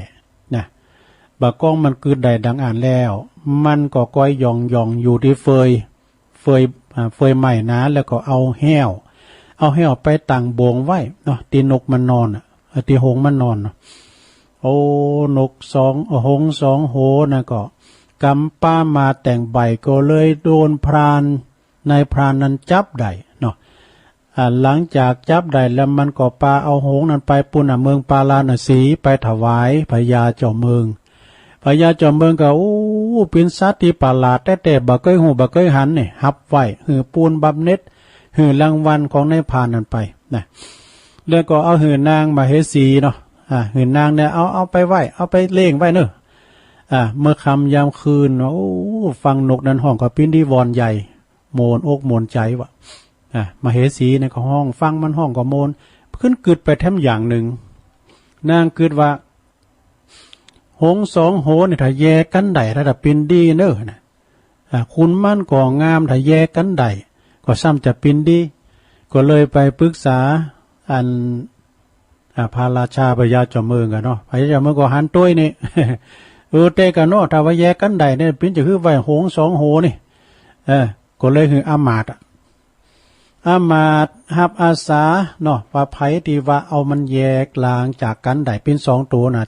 นะบักกองมันกึดใดดังอ่านแล้วมันก็ก้อยย่องอยู่ที่เฟยใหม่นะแล้วก็เอาแห้วไปตั้งโบงไว้เนาะตีนกมันนอนตีหงมันนอนโอ้นกหงสองโหนะก็กำป้ามาแต่งใบก็เลยโดนพรานนายพรานนั้นจับได้เนาะหลังจากจับได้แล้วมันก็ปาเอาหงนั้นไปปุณเมืองปาลาณสีไปถวายพญาเจ้าเมืองพญาเจ้าเมืองก็เป็นสัตว์ที่ประหลาดแต่บ่เคยหูบ่เคยหันนี่หับไว้หือปูนบำเน็จหือรางวัลของนายพรานนั้นไปนะแล้วก็เอาหือนางมาเฮสีเนาะหือนางเนี่ยเอาไปไว้เอาไปเล่งไว้เนอะเมื่อค่ำยามคืนฟังนกนั้นห้องก็ปิ้นที่วอนใหญ่โมนอกโมนใจวะมาเฮสีในห้องฟังมันห้องก็โมนขึ้นกึดไปแถมอย่างหนึ่งนางกึดว่าหงสองโหนี่ถ้าแยกกันใดระดับปิ้นดีเนอะนะคุณมั่นก่องามถ้าแยกกันใดก็ซ้ำจะปิ้นดีก็เลยไปปรึกษาอันพระราชาพญาเจ้าเมืองกันเนาะพญาเจ้าเมืองก็หันต้วยนี่ เตกันเนาะถ้าว่าแยกกันใดเนี่ยปิ้นจะคือไว้หงสองโหนี่ก็เลยคืออามาตฮับอาสาเนาะว่าไผที่ว่าเอามันแยกลางจากกันใดปิ้นสองตัวน่ะ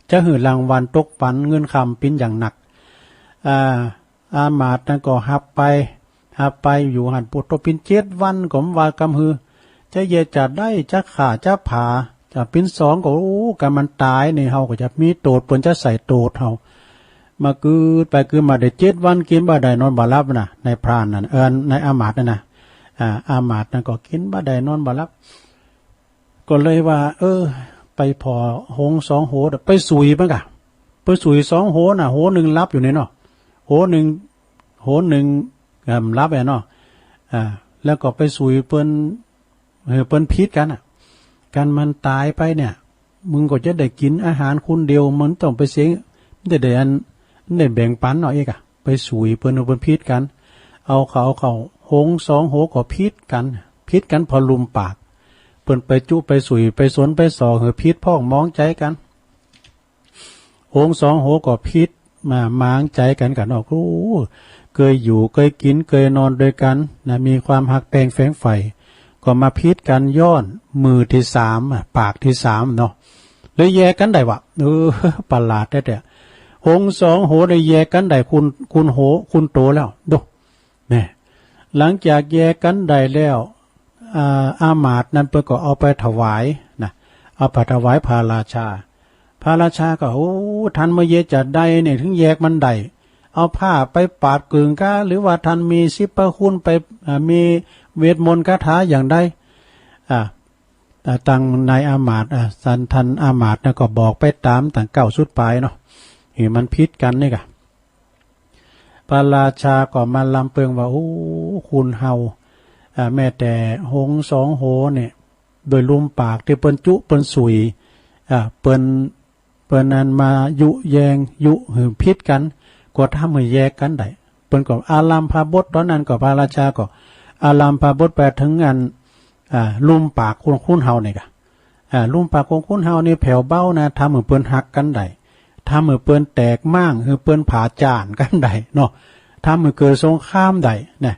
จะหือรางวัลตกปันเงินคำปิ้นอย่างหนักอามาตนั่นก็ฮับไปอยู่หันปุตโตปิ้น7 วันก็ว่ากำฮือจะเยจัดได้จะขาจะผาจะปิ้นสองก็กันมันตายนี่เฮาก็จะมีโตดเปิ้นจะใส่โตดเฮามาคือมาได้7 วันกินบ่ได้นอนบ่หลับน่ะในพรานนั่นในอามาตนั่นน่ะอามาตนั่นก็กินบ่ได้นอนบ่หลับก็เลยว่าไปพอหงสองโหไปสุยมั้งกะไปสุยสองโหน่ะโหนึงรับอยู่นี่เนาะโหนึงรับเนาะแล้วก็ไปสุยเปิ้นพิษกันการมันตายไปเนี่ยมึงก็จะได้กินอาหารคุณเดียวมันต้องไปเสียได้แบ่งปันหน่อยอีกไปสุยเปิ้นพิษกันเอาหงสองโหก็พิษกันพอลุมปากเปิ้นไปจุไปสุยไปสวนไปสอเหือพิษพ้องมองใจกันหงสองโหก็พิษมามางใจกันกันเคยอยู่เคยกินเคยนอนด้วยกันนะมีความหักแปลงแฝงใฝ่ก็มาพิษกันย้อนมือที่3ปากที่3เนาะเลยแยกกันได้วะประหลาดแต่หงสองโหได้แยกกันได้คุณโหคุณโตแล้วดูแม่หลังจากแยกกันได้แล้วอามาตย์นั้นเพิ่นก็เอาไปถวายนะเอาไปถวายพระราชาก็ท่านเมื่อเยจะได้เนี่ยถึงแยกมันได้เอาผ้าไปปาดกึ่งกะหรือว่าท่านมีสิพคุณไปมีเวทมนต์คาถาอย่างใดตั้งนายอามาตย์ท่านอามาตย์ก็บอกไปตามตั้ง9สุดปลายเนาะเห็นมันพิษกันนี่กะพระราชาก็มาลำเปิงว่าคุณเฮาแม่แต่หงสองโหเนี่ยโดยลุมปากที่เปิ้นจุเปิ้นสุยเปิ้นนั้นมายุแยงยุหือพิษกันก็ทำให้แยกกันได้เปิ้นก็อารัมภบทตอนนั้นก็พระราชาก็อารัมภบทแปลถึงงานลุมปากคุณเฮานี่กะ ลุ่มปากของคุณเฮานี่แผ่วเบ้านะทำเหมือนเปิ้นหักกันได้ทำเหมือนเปิ้นแตกมั่งคือเปิ้นผาจานกันได้เนาะทำเหมือนเกิดสงครามได้เนี่ย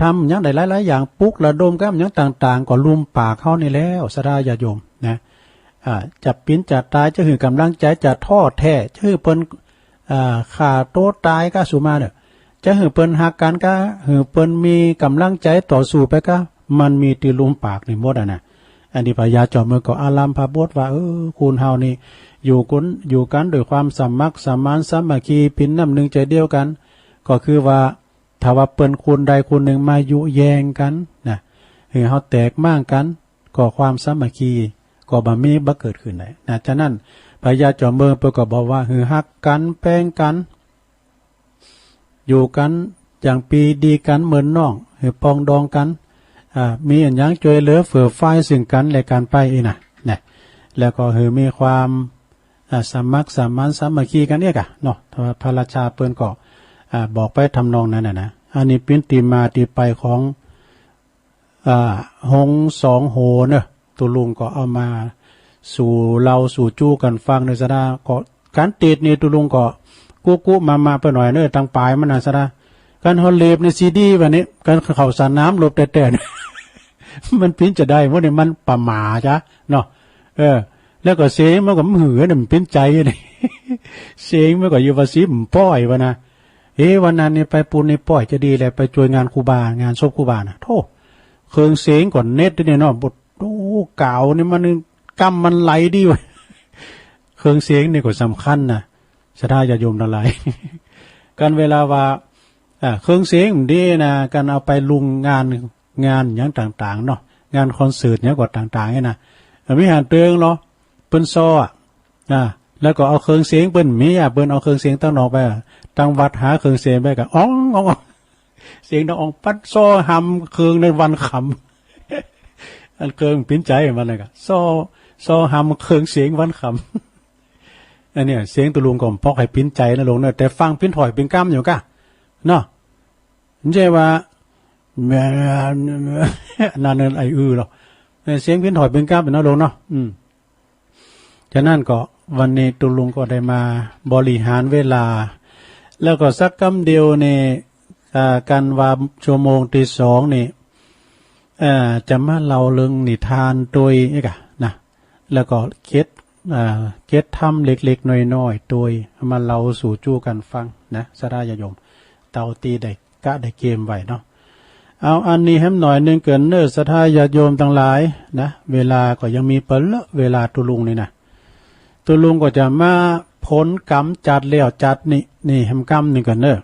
ทำอย่างใดหลายๆอย่างปุกระดมกันอย่างต่างๆก็ลุ่มปากเขานี่แล้วสดาญาโยมนะจะปิ้นจะตายจะหือกำลังใจจะท้อแท้จะหือเปิ้นขาโตตายก็สุมาเด้อจะหือเปิ้นหักกันก็หือเปิ้นมีกำลังใจต่อสู้ไปก็มันมีตีลุ่มปากนี่หมดนะอันนี้พญาจอมเมืองก็อารามพระบทว่าคุณเฮานี่อยู่กันโดยความสามัคคีสมานสามัคคีพินน้ำหนึ่งใจเดียวกันก็คือว่าถ้าว่าเปิ้นคุณใดคุณหนึ่งมายุแยงกันนะคือเฮาแตกมั่งกันก็ความสามัคคีก็บ่มีบ่เกิดขึ้นได้นะฉะนั้นพญาจอมเมืองเปิ้นก็บอกว่าคือฮักกันแป้งกันอยู่กันอย่างปีดีกันเหมือนน้องคือปองดองกันมีอันยังช่วยเหลือเฟื่อฟ้าซึ่งกันและกันไปนะเนี่ยแล้วก็คือมีความสามัคคีสมานสามัคคีกันเนี่ยกะเนาะพระราชาเปิ้นก็บอกไปทำนองนั้นนะอันนี้เป็นตีมาตีไปของหงสองโหเนอะตุลุงก็เอามาสู่เราสู่จู้กันฟังในสดาก็การติดนี่ตุลุงก็กุมาไปหน่อยเนอะทางปลายมันนะสดาการฮอลเลบในซีดีวันนี้การเข่าสารน้ำลบแต่มันปิ้นจะได้เพราะเนี่ยมันประหม่าจ้ะเนาะแล้วก็เสียงมันก็หือเนี่ยมันปิ้นใจเลยเสียงมันก็อยู่ภาษีมันป้อยวะนะวันนั้นเนี่ยไปปูนในป้อยจะดีเลยไปช่วยงานครูบางานศพครูบานะโธ่เครื่องเสียงก่อนเน็ตเนี่ยเนาะบทเก่านี่มันกำมันไหลดีวะเครื่องเสียงนี่ก็สำคัญนะสดาญาโยมทั้งหลายการเวลาว่าเครื่องเสียงดีนะการเอาไปลุงงานอย่างต่างๆเนาะงานคอนเสิร์ตเนี่ยกว่าต่างๆเนี่ยนะมีหานเตืองเนาะเปิ้นซ้อแล้วก็เอาเครื่องเสียงเปิ้นมีเปิ้นเอาเครื่องเสียงตั้งนอกไปตั้งวัดหาเครื่องเสียงไปก็อ๋องเสียงดังปัดซ้อหำเครื่องในวันขำอันเครื่องปิ้นใจมันเลยก็ซ้อหำเครื่องเสียงวันขำอันเนี้ยเสียงตุลุงก็พอกให้ปิ้นใจนะลงเนอะแต่ฟังปิ้นถอยปิ้นก้ำอยู่กะเนาะไม่ใช่ว่านั่นไอ้หรอกเสียงพิ้นถอยเป็นก้าเป็นน้อยลงเนาะฉะนั้นก็วันนี้ตุลุงก็ได้มาบริหารเวลาแล้วก็สักคำเดียวในการว่าชั่วโมงที่สองนี่จะมาเล่าเรื่องนิทานโดยนี่กะนะแล้วก็เคล็ดทำเล็กๆน้อยๆโดยมาเล่าสู่จู้กันฟังนะสดาญาโยมเตาตีได้กะได้เกมไว้เนาะเอาอันนี้ให้หน่อยนึงเกินเนื้อศรัทธาญาติโยมทั้งหลายนะเวลาก็ยังมีเปิดละเวลาตุลุงนี่นะตุลุงก็จะมาผลกรรมจัดเลี้ยวจัดนี่แหมกรรมนี่กันเนอะ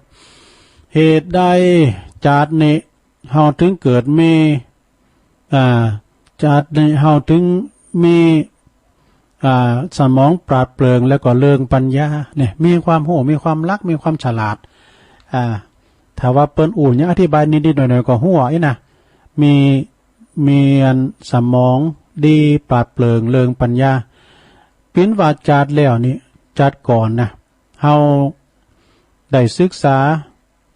เหตุใดจัดนี่เฮาถึงเกิดมีจัดนี่เฮาถึงมีสมองปราดเปรื่องแล้วก็เลิงปัญญาเนี่ยมีความโหมีความรักมีความฉลาดถ้าว่าเปิ้นอู่เนี่ยอธิบายนิดๆหน่อยๆก็หัวนะมีสมองดีปราดเปรื่องเลิงปัญญาปิ้นว่าจัดแล้วนี่จัดก่อนนะเฮาได้ศึกษา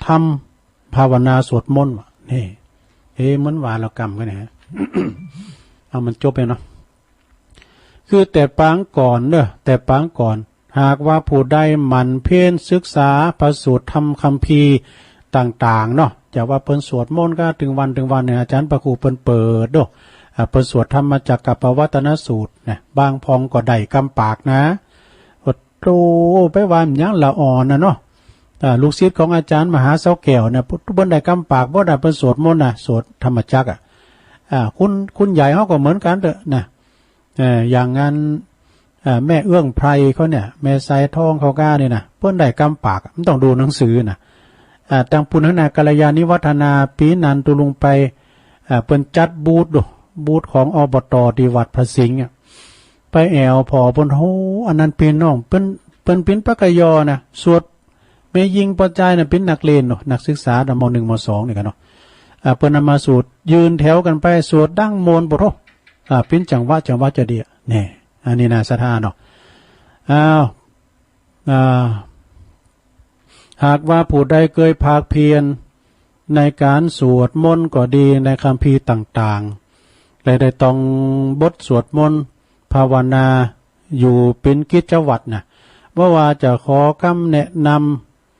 ทำภาวนาสวดมนต์นี่มันว่าเรากรรมกันนะ เอามันจบไปเนาะคือแต่ปางก่อนเด้อแต่ปางก่อนหากว่าผู้ใดหมั่นเพียรศึกษาพระสูตรธรรมคัมภีร์ต่างๆเนาะจะว่าเปิ้นสวดมนต์ก็ถึงวันเนี่ยอาจารย์พระครูเปิ้นเปิดเนาะเปิ้นสวดธรรมจักรกับวัตนสูตรนะบางพองก็ได้กำปากนะอดโตไปว่าอย่างละอ่อนนะเนาะลูกศิษย์ของอาจารย์มหาเสาแก้วเนี่ยเปิ้นได้กำปากบ่ได้เปิ้นสวดมนต์น่ะสวดธรรมจักรคุณใหญ่เฮาก็เหมือนกันเด้อนะอย่างงั้นแม่เอื้องไพรเขาเนี่ยแม่ไซทองเขาก้าเนี่ยนะเพิ่นได้กำปากมันต้องดูหนังสือนะตังปุณณนากัลยาณิวัฒนาปีนันตุลุงไปเปิ้นจัดบูธของอบต.ที่วัดพระสิงห์ไปแอวพอเปิ้นโหอันนั้นเป็นน้องเปิ้นเป็นปะกยอนะสวดแม่ยิงปอใจน่ะเป็นนักเรียนเนาะนักศึกษาม.1 ม.2 นี่กันเนาะเปิ้นนำมาสวดยืนแถวกันไปสวดดั้งโมนบ่โทเป็นจังหวะจะเดียนี่อันนี้นะศรัทธาเนาะหากว่าผู้ใดเคยภาคเพียรในการสวดมนต์ก็ดีในคัมภีร์ต่างๆและได้ต้องบทสวดมนต์ ภาวนาอยู่เป็นกิจวัตรนะว่าจะขอคำแนะน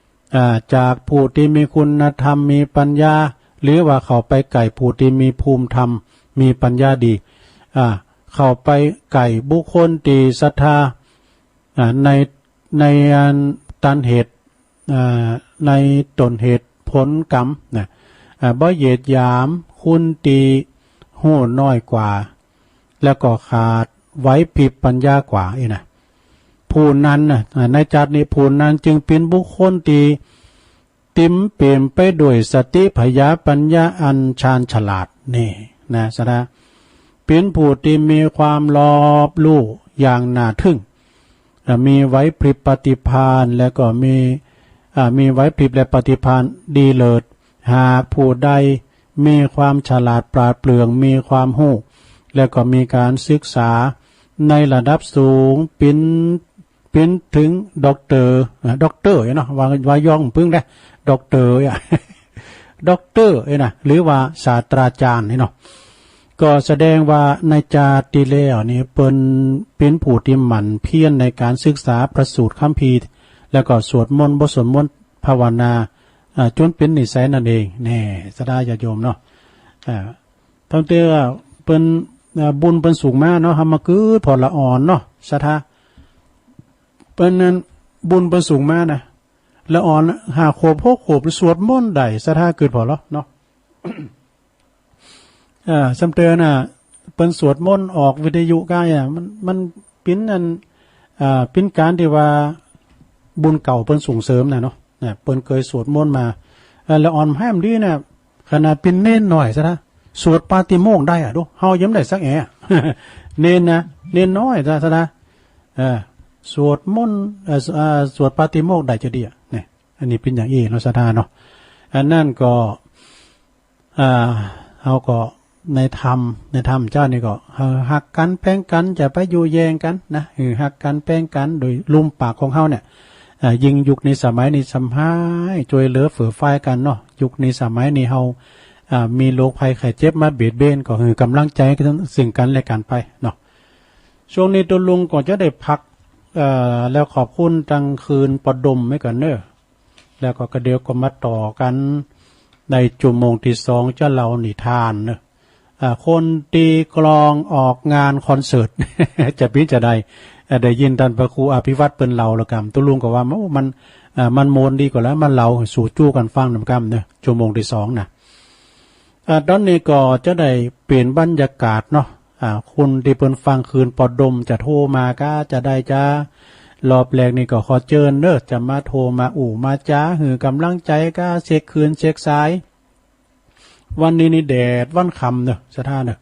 ำจากผู้ที่มีคุณธรรมมีปัญญาหรือว่าเขาไปไก่ผู้ที่มีภูมิธรรมมีปัญญาดีเข้าไปไก่บุคคลตีศรัทธาในตันเหตุในตนเหตุผลกรรมนะบ่เหยียดหยามคุณตีหู้น้อยกว่าแล้วก็ขาดไว้ผิดปัญญากว่านะผู้นั้นนะในจัดนี้ผู้นั้นจึงเป็นบุคคลที่ติมเปลี่ยนไปด้วยสติพยาปัญญาอันชาญฉลาดนี่นะสนะเป็นผู้ที่มีความรอบรู้อย่างน่าทึ่งมีไว้พริบปฏิภาณและก็มีไว้พริบและปฏิภาณดีเลิศหากผู้ใดมีความฉลาดปราดเปรื่องมีความรู้และก็มีการศึกษาในระดับสูงเป็นถึงด็อกเตอร์เนาะวาย่องพึ่งได้ด็อกเตอร์ด็อกเตอร์นะหรือว่าศาสตราจารย์เนาะก็แสดงว่าในจาติแล้วนี่เป็นผู้ที่หมั่นเพียรในการศึกษาประสูตรคัมภีร์แล้วก็สวดมนต์บทสวดมนต์ภาวนาจนเป็นนิสัยนั่นเองแน่สดาญาโยมเนาะทั้งเตว่าเป็นบุญเป็นสูงมากเนาะทำมาคือพอละอ่อนเนาะศรัทธาเป็นนั้นบุญเป็นสูงมากนะละอ่อนหาโขบพกโขบสวดมนต์ได้ศรัทธาเกิดพอแล้วเนาะสำเตือนเป็นสวดมนต์ออกวิทยุก้ามันเป็นอันเป็นการที่ว่าบุญเก่าเป็นส่งเสริมนะเนาะเปิ้นเคยสวดมนต์มาละอ่อนแฮมดีนะขนาดเป็นเน้นหน่อยซะนะสวดปาติโมกข์ได้ดูเฮาย้ำได้สักแอะเน้นนะเน้นน้อยซะนะสวดมนต์สวดปาติโมกข์ได้จะดีเนี่ยอันนี้เป็นอย่างเนาะศรัทธาเนาะอันนั่นก็เฮาก็ในธรรมเจ้านี่ก็หักกันแป้งกันจะไปอยู่แยงกันนะหักกันแป้งกันโดยลุ่มปากของเฮาเนี่ยยิ่งยุคในสมัยนี้สัมภายช่วยเหลือเฟื่อไฟกันเนาะยุคในสมัยนี้เฮามีโรคภัยไข้เจ็บมาเบียดเบียนก็คือกำลังใจกันสิ่งกันและกันไปเนาะช่วงนี้ตัวลุงก็จะได้พักแล้วขอบคุณจังคืนปดมไว้ก่อนเนอะแล้วก็กระเดียวก็มาต่อกันในจุ่มโมงที่2จะเล่านิทานเนอะคนตีกลองออกงานคอนเสิร์ต จะพิจารณาได้ยินท่านพระครูอภิวัตรเปิ้นเล่าแล้วกันตุลุงก็ว่ามันโมนดีกว่าแล้วมันเล่าสู่จู้กันฟังนำกันเนอะชั่วโมงที่2นะตอนนี้ก็จะได้เปลี่ยนบรรยากาศเนาะคุณที่เปิ้นฟังคืนปอดมจะโทรมาก็จะได้จ้ารอบแรกนี่ก็ขอเชิญเนอะจะมาโทรมามาจ้าหือกำลังใจก็เช็คคืนเช็คสายวันนี้นี่แดดวันค่ำเนอะสถานเนอะ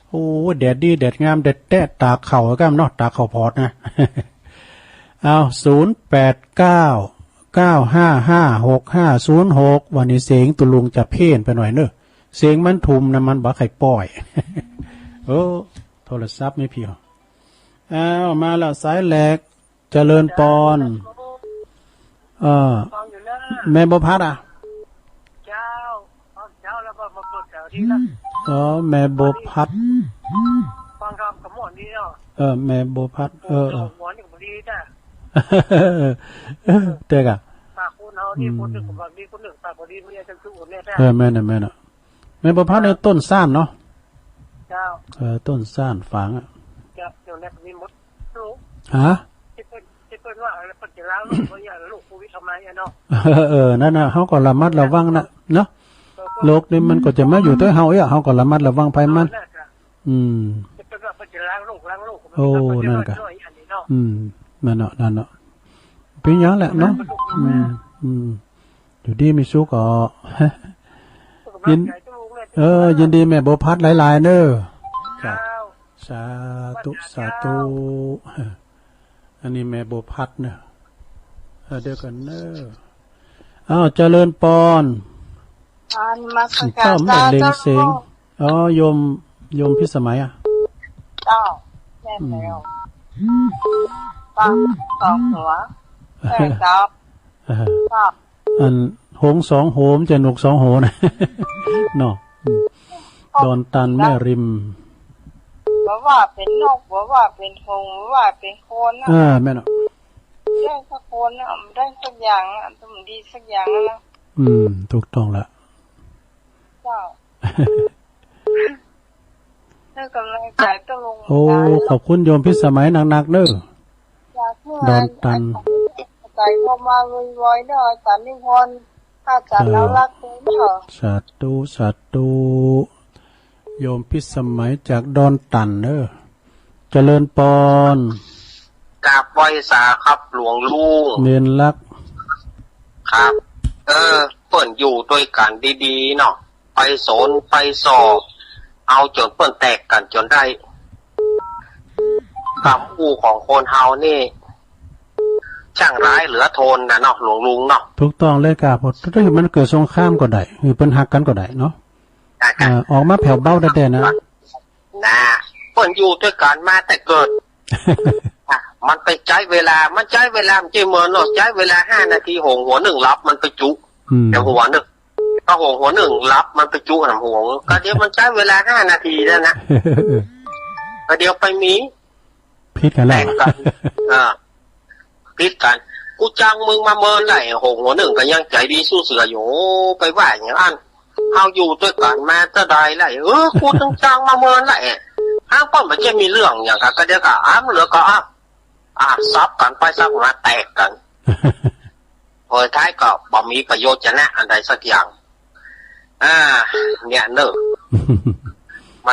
โอ้แดดดีแดดงามแดดแตะตากเข่าก็เนาะตากเข่าพอดนะ เอา0899556506วันนี้เสียงตุลุงจะเพ่นไปหน่อยเนอะเสียงมันทุมนะมันบ่ไข่ป้อย โอ้โทรศัพท์ไม่เพียวมาแล้วสายแหลกเจริญปอนแม่บ่พัดเจ้าแล้วก็มาเปิดแถวที่ละแม่บ่พัดฟังคำกับหมอนนี่เนาะแม่บ่พัดหมอนอย่างดีจ้ะเด็กปากคนเฮานี่คนหนึ่งของบางทีคนหนึ่งปากพอดีไม่ได้จังคือคนแน่แท้แม่น่ะแม่บ่พัดในต้นซ่านเนาะเจ้าต้นซ่านฝางเดี๋ยวแรกมีมดลูกฮะที่เปิ้นว่าอะไรเปิ้นจะล้างลูกบ่อย่างลูกโควิดทำไมเนาะนั่นน่ะเฮาก็ระมัดระวังนะเนาะโลกนี้มันก็จะมาอยู่ตัวเฮาเฮาก็ระมัดระวังภัยมันจะเป็นว่าเปิ้นจะล้างลูกโอ้นั่นก็นั่นเนาะเป็นอย่างแหละเนาะอยู่ดีมีสุขก็ยินดีแม่บ่พัดหลายๆเด้อสาธุอันนี้แม่บ่พัดเนอะเดี๋ยวกันเนอะเจริญปอนเจ้าแม่เล็งเสียงโยมพิสมัยเจ้าแม่แล้วปังสองหัวแม่เจ้าอันหงสองโหมจะหนุก2โหนะเนาะดอนตันแม่ริม ว่าเป็นนกว่าเป็นหงว่าเป็นโคนนะแม่เนาะได้สักคนนะได้สักอย่างนะต้องดีสักอย่างนะถูกต้องละเจ้าได้กำลังใจต้องลงโอ้ขอบคุณโยมพิสมัยหนักๆเด้อดอนตันใจเข้ามาลอยๆเด้อสานิพนธ์ถ้าจัดแล้วรักเด้อสาธุโยมพิสมัยจากดอนตันเด้อเจริญปอนกราบไหว้สาครับหลวงลุงเนียนรักครับเปิ่นอยู่ด้วยกันดีๆเนาะไปโสนไปสอบเอาจนเปิ่นแตกกันจนได้กรรมอู้ของคนเฮานี่ช่างร้ายเหลือทนนะเนาะหลวงลุงเนาะถูกต้องเลยกราบถ้ามันเกิดสงครามก็ได้หรือเปิ้นฮักกันก็ได้เนาะออกมาแผ่วเบ้าได้ๆนะเปิ่นอยู่ด้วยกันมาแต่เกิดมันไปใช้เวลามันใช้เวลามันจะเหมือนเนาะใช้เวลา5 นาทีหงหัวหนึ่งรับมันไปจุแต่หัวหนึ่งก็หงหัวหนึ่งรับมันไปจุหนหัวก็เดี๋ยวมันใช้เวลา5 นาทีแล้วนะก็เดี๋ยวไปมีพิษกันแล้วพิษกันกูจ้างมึงมาเมินไหนหงหัวหนึ่งก็ยังใจดีสู้เสืออยู่ไปว่าอย่างนั้นเอาอยู่ด้วยกันมาจะได้ไรกูต้องจ้างมาเมินไหนห้างป้อมมันจะมีเรื่องอย่างกันก็เดี๋ยวก็เหลือก็ซับกันไปซับมาแตกกันพอท้ายก็บ่มีประโยชน์จะแน่อันใดสักอย่างเนี่ยเนอะมั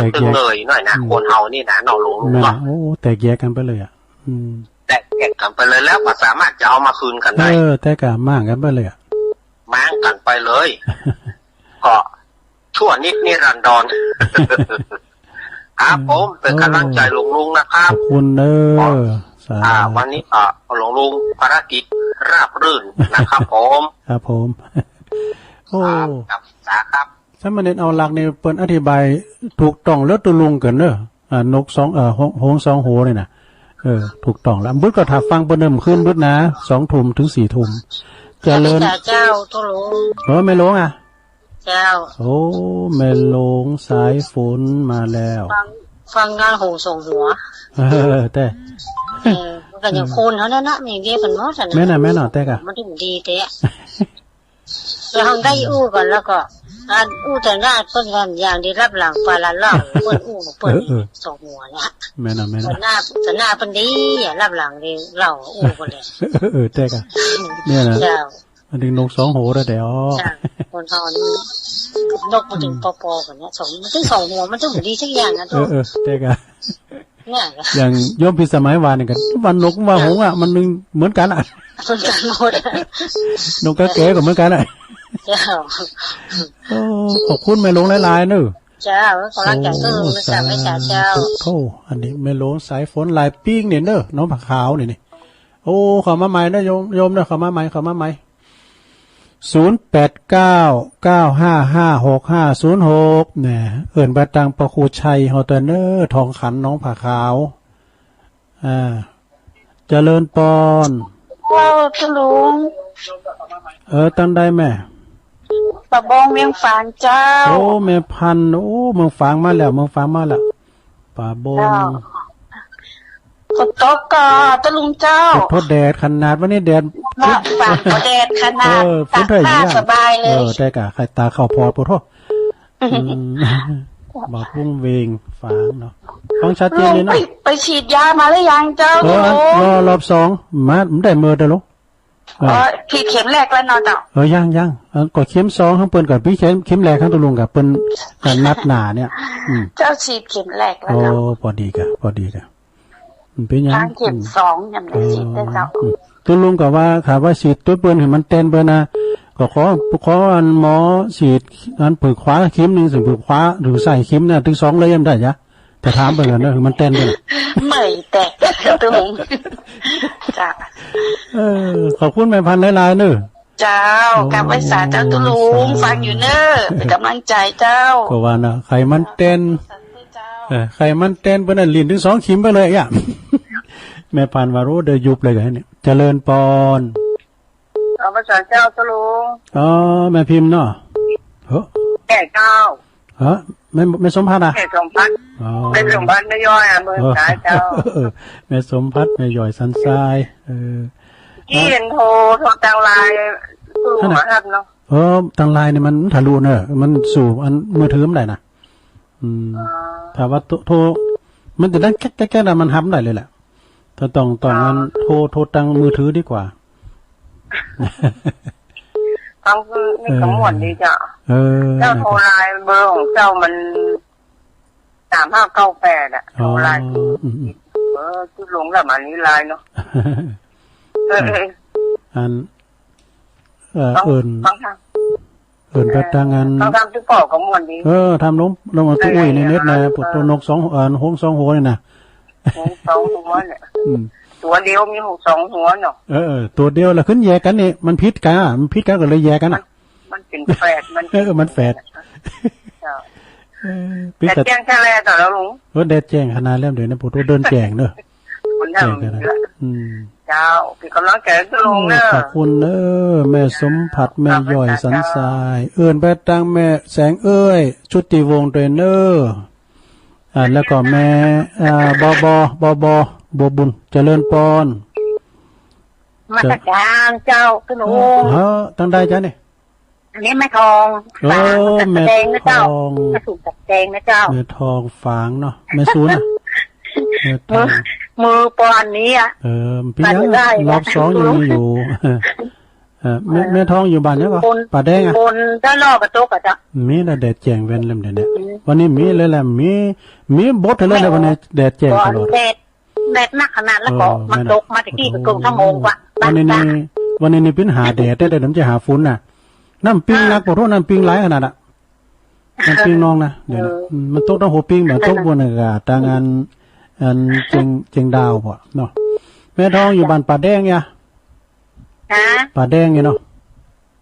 นตึงเลยหน่อยนะคนเฮานี่นะนอกหลวงเนาะโอ้แตกแยกกันไปเลยแตกแยกกันไปเลยแล้วก็สามารถจะเอามาคืนกันได้แตกกันมั่งกันไปเลยมั่งกันไปเลยก็ชั่วนิดนี่รันดอนครับผมเป็นกำลังใจหลวงลุงนะครับขอบคุณเด้อวันนี้หลวงลุงภารกิจราบรื่นนะครับผมครับผมโอ้ครับสาครับถ้ามันเอาหลักนี่เปิ้นอธิบายถูกต้องแล้วตัวลุงกันเด้อนก2หง2โหนี่น่ะถูกต้องแล้วบึ้ดก็ถ้าฟังเปิ้นขึ้นบึ้ดนะ2 ทุ่มถึง4 ทุ่มเจริญเจ้าตัวลุงไม่ลงเจ้าโอ้แม่ลงสายฝนมาแล้วฟังงานหงส่งหัวแต่ก็อย่างคนเขาเนี่ยนะมีเดียเป็นมอสแม่น่ะแต่กะมันถึงดีแต่เราทำได้อู้ก่อนแล้วก็อู้แต่หน้าเพิ่นกันอย่างดีรับหลังปลาละล่องเพิ่นอู้เพิ่นส่งหัวเนี่ยแม่น่ะแต่หน้าเพิ่นดีรับหลังดีเราอู้กันเลยแต่กะเนี่ยนะอันนี้นก2โหแล้วแต่คนทอนนกมันถึงปอๆกันเนี่ยมันถึง2หัวมันถึงดีสักอย่างนะตัวแต่กะอย่างโยมพิสมัยวานนี่กันวันนกว่าหงมันนึงเหมือนกันเหมือนกันหมดนกกระแกก็เหมือนกันเจ้าขอบคุณแม่ลงหลายๆเนอะเจ้าขอรักจากเมือไม่จ่าเจ้าอันนี้แม่ลงสายฝนลายปิ้งเนี่ยเนอะน้องผักขาวนี่โอ้เข้ามาใหม่นะโยมเนอะเข้ามาใหม่0899556506เนี่ยเอิ่นบาตังประคูชัยฮอตเนอร์ทองขันน้องผาขาวเจริญปอนจะลุงตั้งได้แม่ปะบองเมืองฝางเจ้าโอ้แม่พันโอ้เมืองฝางมาแล้วปะบองฝนตกก็ตะลุงเจ้าพอแดดขนาดวันนี้แดดฝากพอแดดขนาดตากสบายเลยแต่กะใครตาเข้าพอปะท้อบอกวงเวงฝางเนาะฟังชัดเจนเลยเนาะไปฉีดยามาหรือยังเจ้ารอบ2มาได้มือเด้อลูกพี่เข็มแรกแล้วเนาะเจ้ายังก็เข็ม2ข้างเปิ้นก่อนพี่เข็มแรกข้างตะลุงกับเปิ้นกันนัดหน้าเนี่ยเจ้าฉีดเข็มแรกแล้วเนาะพอดีกะมันเป็นยังเข็ม2ยังไม่ฉีดได้เจ้าตัวลุงก็ว่าค่ะว่าฉีดตัวเปิ้นให้มันเต้นเปิ้นนะก็ขออันหมอฉีดอันผึกขวาเข็มนึงสิผึกขวาหรือใส่เข็มเนี่ยถึง2เลยยังได้จ้ะแต่ถามเปิ้นน่ะคือมันเต้นเด้อไม่แตกตัวลุงจ้ะขอบคุณแม่พันหลายๆเด้อเจ้ากลับไว้สาเจ้าตัวลุงฟังอยู่เด้อเป็นกำลังใจเจ้าก็ว่านะใครมันเต้นใครมันเต้นเปิ้นน่ะลิ้นถึง2เข็มไปเลยอ่ะแม่พันว่ารู้เด้อยุบเลยกันเนี่ยเจริญปอนเอาภาษาเจ้าตัวลุงแม่พิมพ์เนาะแก่เก้า ไม่สมพัฒน์อ่ะ แม่สมพัฒน์ อ๋อ แม่สมพัฒน์ไม่ย่อยเมืองสายเจ้า แม่สมพัฒน์แม่ย่อยสันทรายกี้เห็นโทรทางไลน์ตู้หมาครับเนาะทางไลน์เนี่ยมันทะลุเนอะมันสู่อันมือถือมันได้นะถ้าว่าโทรมันจะได้แค่มันทำได้เลยแหละถ้าต้องงั้นโทรทางมือถือดีกว่าเอาคือนี่ขมวดดีจ้ะเจ้าโทรไลน์เบอร์ของเจ้ามัน3598อ่ะโทรไลน์ที่ลงแล้วมันนี้ไลน์เนาะอันเอิญไปทางงานทำที่ก่อขมวดดีทำลงตัวอุ้ยในเน็ตนะพวกตัวนก2หง2หัวนี่นะ2หัวเนี่ยตัวเดียวมี2หัวเนาะตัวเดียวแล้วขึ้นแยกกันนี่มันพิษกันก็เลยแยกกันอ่ะมันเป็นแฝดมันแฝดแดดแจ้งแค่แรกต่อแล้วลุงแดดแจ้งขนาดแล้วเดี๋ยวนะพวกตัวเดินแจ้งเนอะแจ้งกันเจ้าพี่กำลังแก่ก็ลงเนอะขอบคุณเนอะแม่สมผัดแม่ย่อยสันทรายไปตั้งแม่แสงชุติวงศ์เทรนเนอร์แล้วก็แม่บบุญเจริญปอนมาตรการเจ้าขึ้นโอ้ตั้งได้จ้ะเนี่ยอันนี้แม่ทองแม่แดงนะเจ้าสูตรแดงนะเจ้าแม่ทองฝางเนาะแม่ซูนอ่ะมือปอนนี้อ่ะพี่ยังรอบ2ยังมีอยู่แม่ทองอยู่บ้านเนี่ยก็ป่าแดงอ่ะบนด้านนอกกระจกอ่ะจ้ะมีแต่แดดแจ้งเว้นเล่มเดี๋ยวนี้วันนี้มีเลยแหละมีบดเลยวันนี้แดดแจ้งตลอดแดดนักขนาดแล้วก็มันตกมาตะกี้ก็เกินชั่วโมงกว่าวันนี้เป็นหาแดดแต่น้ำจะหาฝุ่นน่ะน้ำปิ้งนักบอกว่าน้ำปิ้งหลายขนาดอ่ะน้ำปิ้งน้องนะเดี๋ยวมันตกต้องหัวปิ้งแบบตกบนอากาศทางอันเจงดาวพอเนาะแม่ทองอยู่บ้านป่าแดงเนี่ยป่าแดงเนี่ยเนาะ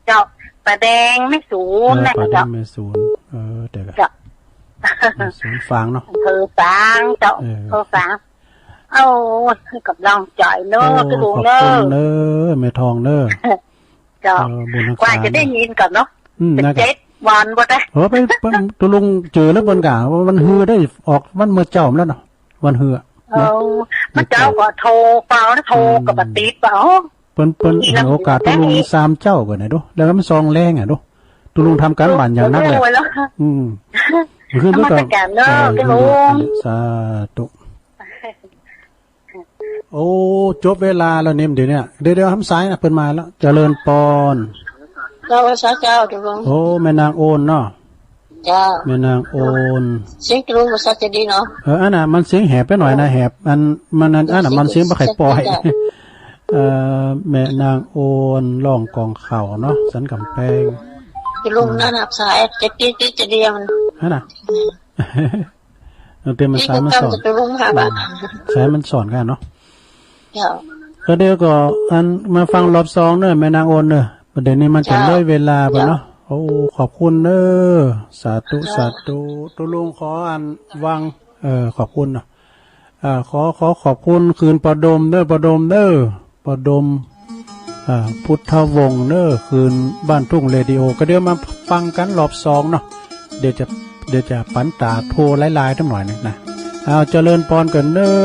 เจ้าป่าแดงไม่สูงนะป่าแดงไม่สูงเดี๋ยวกันสูงฟางเนาะฟางเจ้าฟางเอากับลองจ่อยเนอะกระดูกเนอะแม่ทองเนอะเจ้ากว่าจะได้ยินก่อนเนาะ7 วันบ่ได้ไปตัวลุงเจอแล้วบนกะว่ามันฮือได้ออกมันเมื่อเจ้าแล้วเนาะวันฮือมันเจ้าก็โทรเปล่านะโทรกับปฏิเปล่าเปิ้นโอกาสตัวลุง3เจ้าก่อนนะดูแล้วมันซองแรงอ่ะดูตัวลุงทำการบ้านอย่างนักเลยขึ้นด้วยกันเนอะตัวลุงสาธุโอ้จบเวลาแล้วเนี่ยเดี๋ยวทำสายนะเพิ่นมาแล้วเจริญปอนเราสาเจ้าตัวลุงโอ้แม่นางโอนเนาะจ้าแม่นางโอนเสียงตัวลุงภาษาจะดีเนาะอันน่ะมันเสียงแหบไปหน่อยนะแหบมันน่ะมันเสียงบ่ค่อยปล่อยแม่นางโอนร้องกองเข่าเนาะสันกำแพงตัวลุงนั่นน่ะสายจะตีจะเดียวมันน่ะเต็มมันสายมันสอนสายมันสอนกันเนาะก็เดี๋ยวก็อันมาฟังรอบ2เนอะแม่นางโอนเนอะประเด็นนี้มันจะเลยเวลาไปเนาะโอ้ขอบคุณเนอะสาธุตัวลุงขออันวังขอบคุณเนาะขอขอบคุณคืนประดมเนอะประดมพุทธวงศ์เนอะคืนบ้านทุ่งเรดิโอก็เดี๋ยวมาฟังกันรอบ2เนาะเดี๋ยวจะปันตาโทรหลายๆทั้งหน่อยนึงนะเจริญปอนกันเนอะ